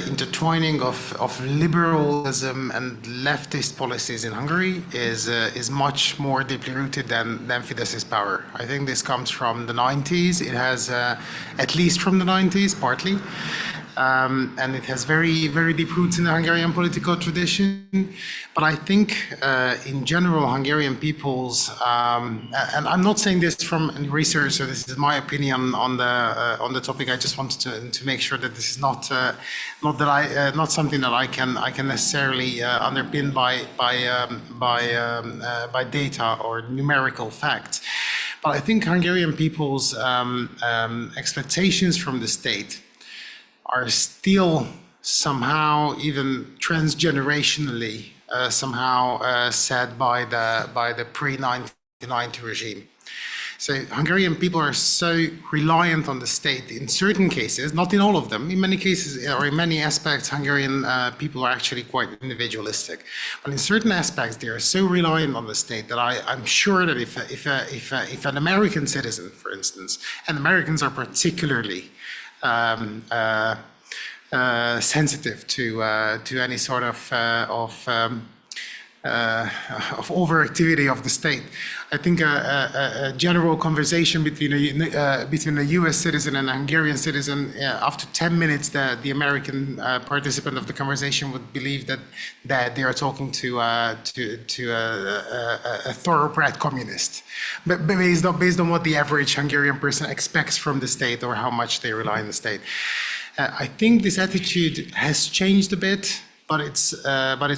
intertwining of liberalism and leftist policies in Hungary is much more deeply rooted than Fidesz's power. I think this comes from the 90s. It has, at least from the 90s, partly. And it has very, very deep roots in the Hungarian political tradition. But I think, in general, Hungarian people's, and I'm not saying this from any research, so this is my opinion on the topic. I just wanted to make sure that this is not something that I can necessarily underpin by data or numerical facts. But I think Hungarian people's expectations from the state are still somehow, even transgenerationally, somehow set by the pre-1990 regime. So Hungarian people are so reliant on the state in certain cases, not in all of them. In many cases, or in many aspects, Hungarian people are actually quite individualistic. But in certain aspects, they are so reliant on the state that I'm sure that if an American citizen, for instance, and Americans are particularly sensitive to any sort of overactivity of the state. I think a general conversation between a U.S. citizen and a Hungarian citizen, after 10 minutes, the American participant of the conversation would believe that they are talking to a thoroughbred communist, but based on what the average Hungarian person expects from the state or how much they rely on the state. I think this attitude has changed a bit, but it's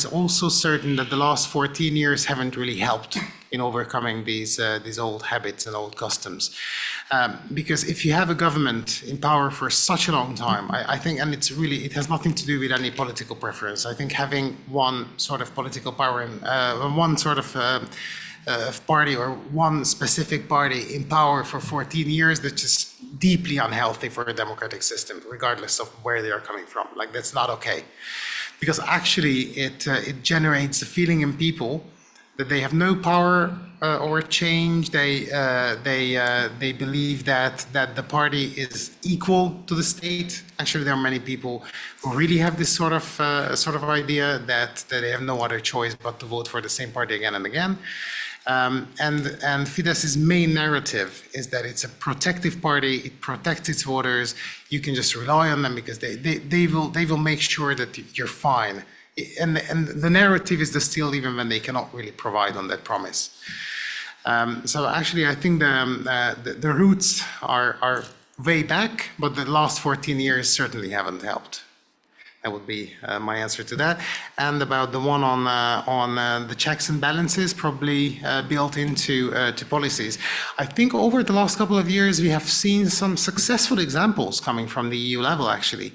also certain that the last 14 years haven't really helped in overcoming these old habits and old customs. Because if you have a government in power for such a long time, I think, and it has nothing to do with any political preference. I think having one sort of political power and one sort of party or one specific party in power for 14 years, that's just deeply unhealthy for a democratic system, regardless of where they are coming from. Like, that's not okay. Because actually it generates a feeling in people that they have no power over change. They believe that the party is equal to the state. Actually, there are many people who really have this sort of idea that they have no other choice but to vote for the same party again and again. And Fidesz's main narrative is that it's a protective party. It protects its voters. You can just rely on them because they will make sure that you're fine. And the narrative is still even when they cannot really provide on that promise. So actually, I think the roots are way back, but the last 14 years certainly haven't helped. That would be my answer to that. And about the one on the checks and balances, probably built into to policies. I think over the last couple of years, we have seen some successful examples coming from the EU level, actually.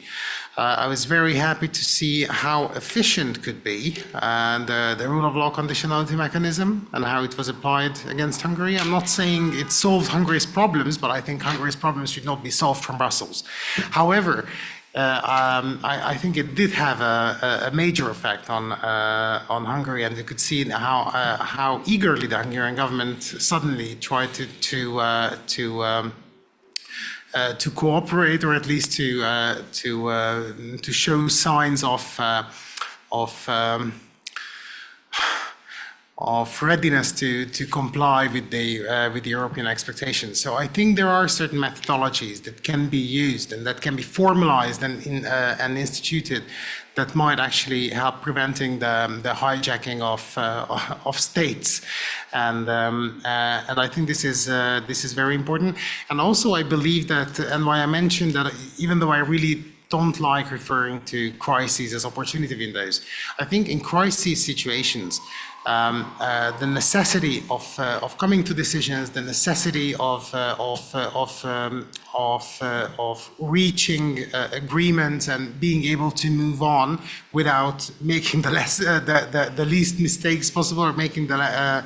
I was very happy to see how efficient could be the rule of law conditionality mechanism and how it was applied against Hungary. I'm not saying it solved Hungary's problems, but I think Hungary's problems should not be solved from Brussels. However, I think it did have a major effect on Hungary, and you could see how eagerly the Hungarian government suddenly tried to cooperate, or at least to show signs of readiness to comply with the European expectations. So I think there are certain methodologies that can be used and that can be formalized and instituted that might actually help preventing the hijacking of states, and I think this is very important. And also I believe that, and why I mentioned that, even though I really don't like referring to crises as opportunity windows, I think in crisis situations, the necessity of coming to decisions, the necessity of reaching agreements and being able to move on without making the least mistakes possible, or making the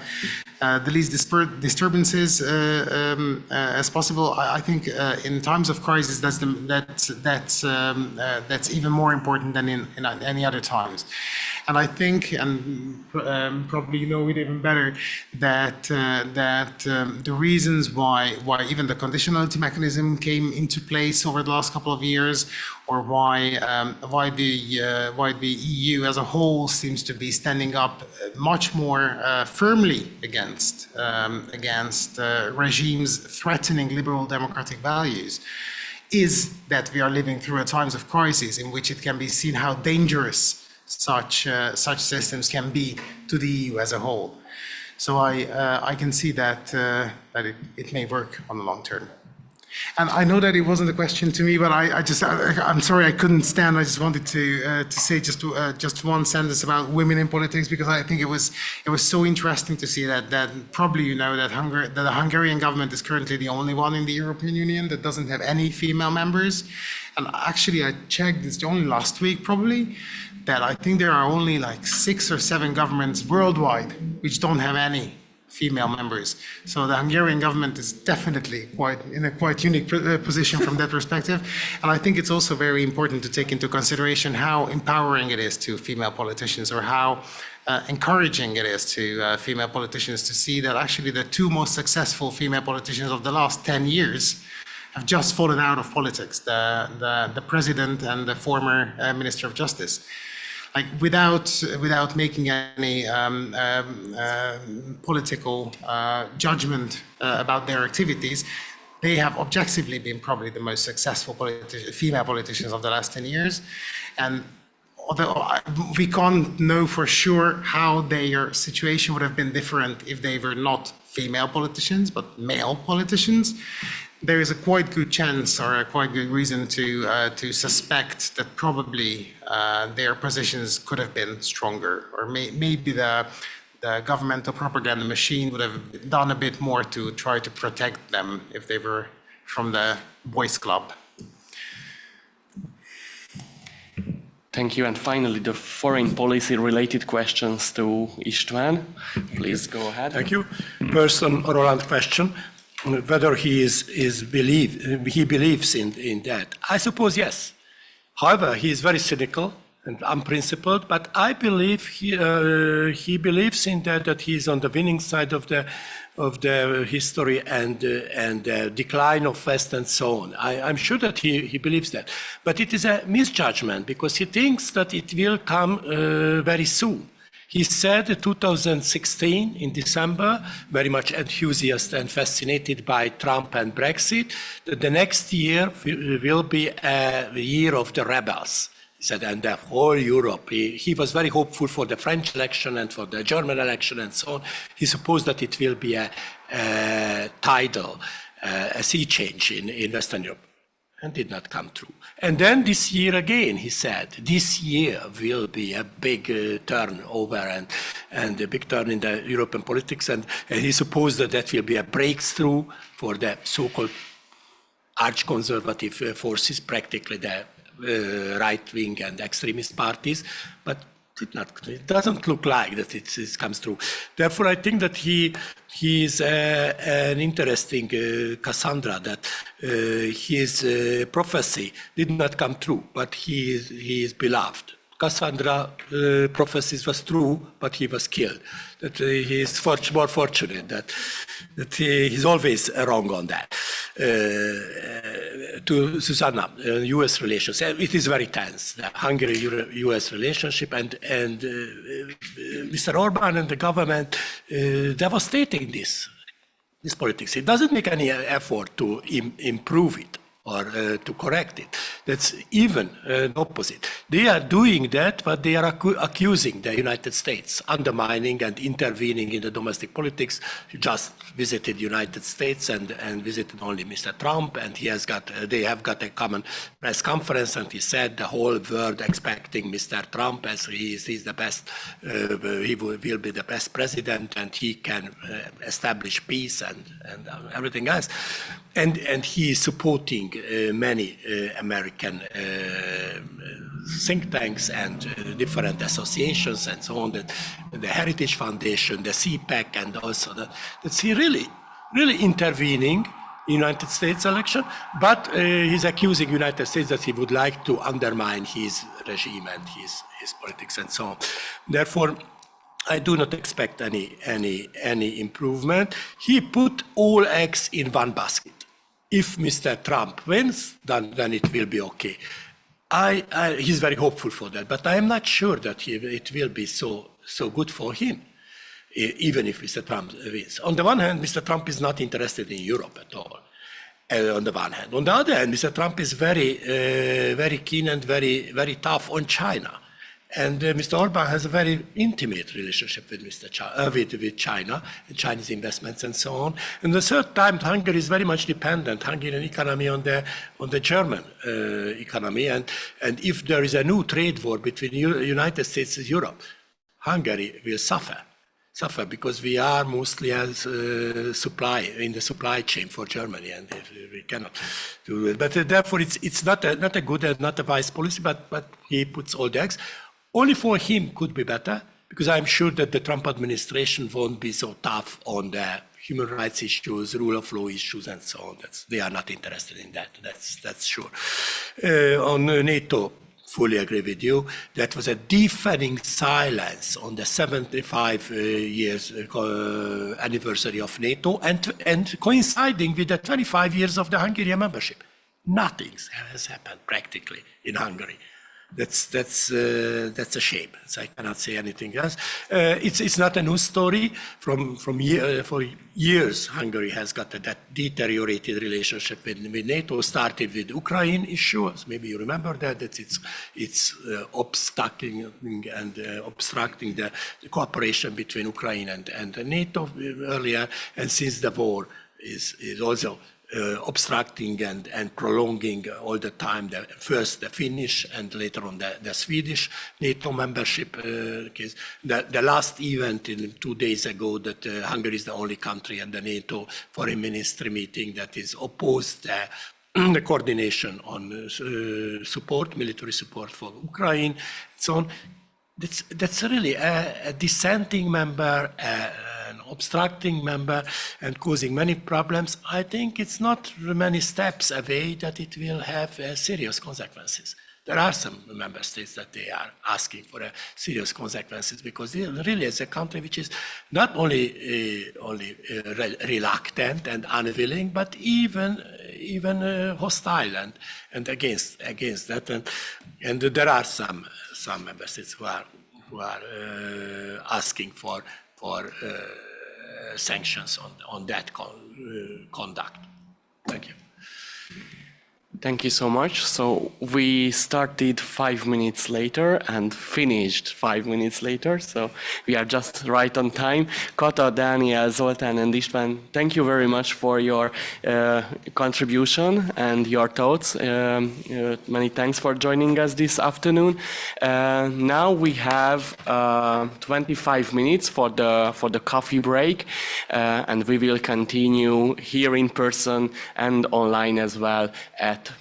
least disturbances as possible. I think in times of crisis, that's even more important than in any other times. And I think, and probably you know it even better, that the reasons why even the conditionality mechanism came into place over the last couple of years, or why the EU as a whole seems to be standing up much more firmly against regimes threatening liberal democratic values, is that we are living through times of crisis in which it can be seen how dangerous such systems can be to the EU as a whole. So I can see that it may work on the long term. And I know that it wasn't a question to me, but I'm sorry I couldn't stand. I just wanted to say just one sentence about women in politics, because I think it was so interesting to see that probably you know that the Hungarian government is currently the only one in the European Union that doesn't have any female members. And actually I checked this only last week probably, that I think there are only like 6 or 7 governments worldwide which don't have any female members. So the Hungarian government is definitely in a quite unique position from that perspective. And I think it's also very important to take into consideration how empowering it is to female politicians, or how encouraging it is to female politicians to see that actually the 2 most successful female politicians of the last 10 years have just fallen out of politics, the president and the former Minister of Justice. Like without making any political judgment about their activities, they have objectively been probably the most successful female politicians of the last 10 years. And although we can't know for sure how their situation would have been different if they were not female politicians, but male politicians, there is a quite good chance, or a quite good reason to suspect that probably their positions could have been stronger, or maybe the governmental propaganda machine would have done a bit more to try to protect them if they were from the boys' club. Thank you. And finally, the foreign policy related questions to István. Please go ahead. Thank you. First on Roland question, whether he believes in that. I suppose yes. However, he is very cynical and unprincipled, but I believe he believes in that he is on the winning side of the history and decline of West and so on. I'm sure that he believes that. But it is a misjudgment because he thinks that it will come very soon. He said in 2016 in December, very much enthusiastic and fascinated by Trump and Brexit, that the next year will be a year of the rebels. He said, and the whole Europe. He was very hopeful for the French election and for the German election and so on. He supposed that it will be a sea change in Western Europe, and did not come true. And then this year again, he said, this year will be a big turnover and a big turn in the European politics, and he supposed that will be a breakthrough for the so-called arch-conservative forces, practically the right-wing and extremist parties, but it doesn't look like that it comes true. Therefore, I think that he is an interesting Cassandra, that his prophecy did not come true, but he is beloved. Cassandra prophecies was true, but he was killed. That he is more fortunate that he's always wrong on that. To Susanna, U.S. relations, it is very tense. The Hungary-U.S. relationship and Mr. Orbán and the government devastating this politics. It doesn't make any effort to improve it or to correct it. That's even opposite. They are doing that, but they are accusing the United States, undermining and intervening in the domestic politics. He just visited the United States and visited only Mr. Trump, and they have got a common press conference, and he said the whole world expecting Mr. Trump as he's the best, he will be the best president, and he can establish peace and everything else. And he is supporting many American think tanks and different associations and so on, the Heritage Foundation, the CPAC, and also that's he really intervening in United States election, but he's accusing United States that he would like to undermine his regime and his politics and so on. Therefore, I do not expect any improvement. He put all eggs in one basket. If Mr. Trump wins, then it will be okay. He's very hopeful for that, but I am not sure that it will be so good for him, even if Mr. Trump wins. On the one hand, Mr. Trump is not interested in Europe at all. On the one hand, on the other hand, Mr. Trump is very keen and very tough on China. And Mr. Orbán has a very intimate relationship with with China, and Chinese investments and so on. And the third time, Hungary is very much dependent, Hungarian economy, on the German economy. And if there is a new trade war between United States and Europe, Hungary will suffer because we are mostly as in the supply chain for Germany, and we cannot do it. But therefore, it's not a good and not a wise policy. But he puts all the eggs. Only for him could be better, because I'm sure that the Trump administration won't be so tough on the human rights issues, rule of law issues, and so on. They are not interested in that. That's sure. On NATO, fully agree with you. That was a deafening silence on the 75 years anniversary of NATO, and coinciding with the 25 years of the Hungarian membership. Nothing has happened practically in Hungary. That's a shame. So I cannot say anything else. It's not a new story. For years, Hungary has got that deteriorated relationship with NATO. Started with Ukraine issues. Maybe you remember that it's obstructing the cooperation between Ukraine and NATO earlier. And since the war is also obstructing and prolonging all the time, first the Finnish and later on the Swedish NATO membership case. The last event 2 days ago that Hungary is the only country in the NATO foreign ministry meeting that is opposed the coordination on support, military support for Ukraine, and so on. That's really a dissenting member, an obstructing member, and causing many problems. I think it's not many steps away that it will have serious consequences. There are some member states that they are asking for serious consequences because it really is a country which is not only reluctant and unwilling, but even hostile and against that. And there are some member states who are asking for sanctions on that conduct. Thank you. Thank you so much. So we started 5 minutes later and finished 5 minutes later. So we are just right on time. Kata, Dániel, Zoltán, and István, thank you very much for your contribution and your thoughts. Many thanks for joining us this afternoon. Now we have 25 minutes for the coffee break, and we will continue here in person and online as well at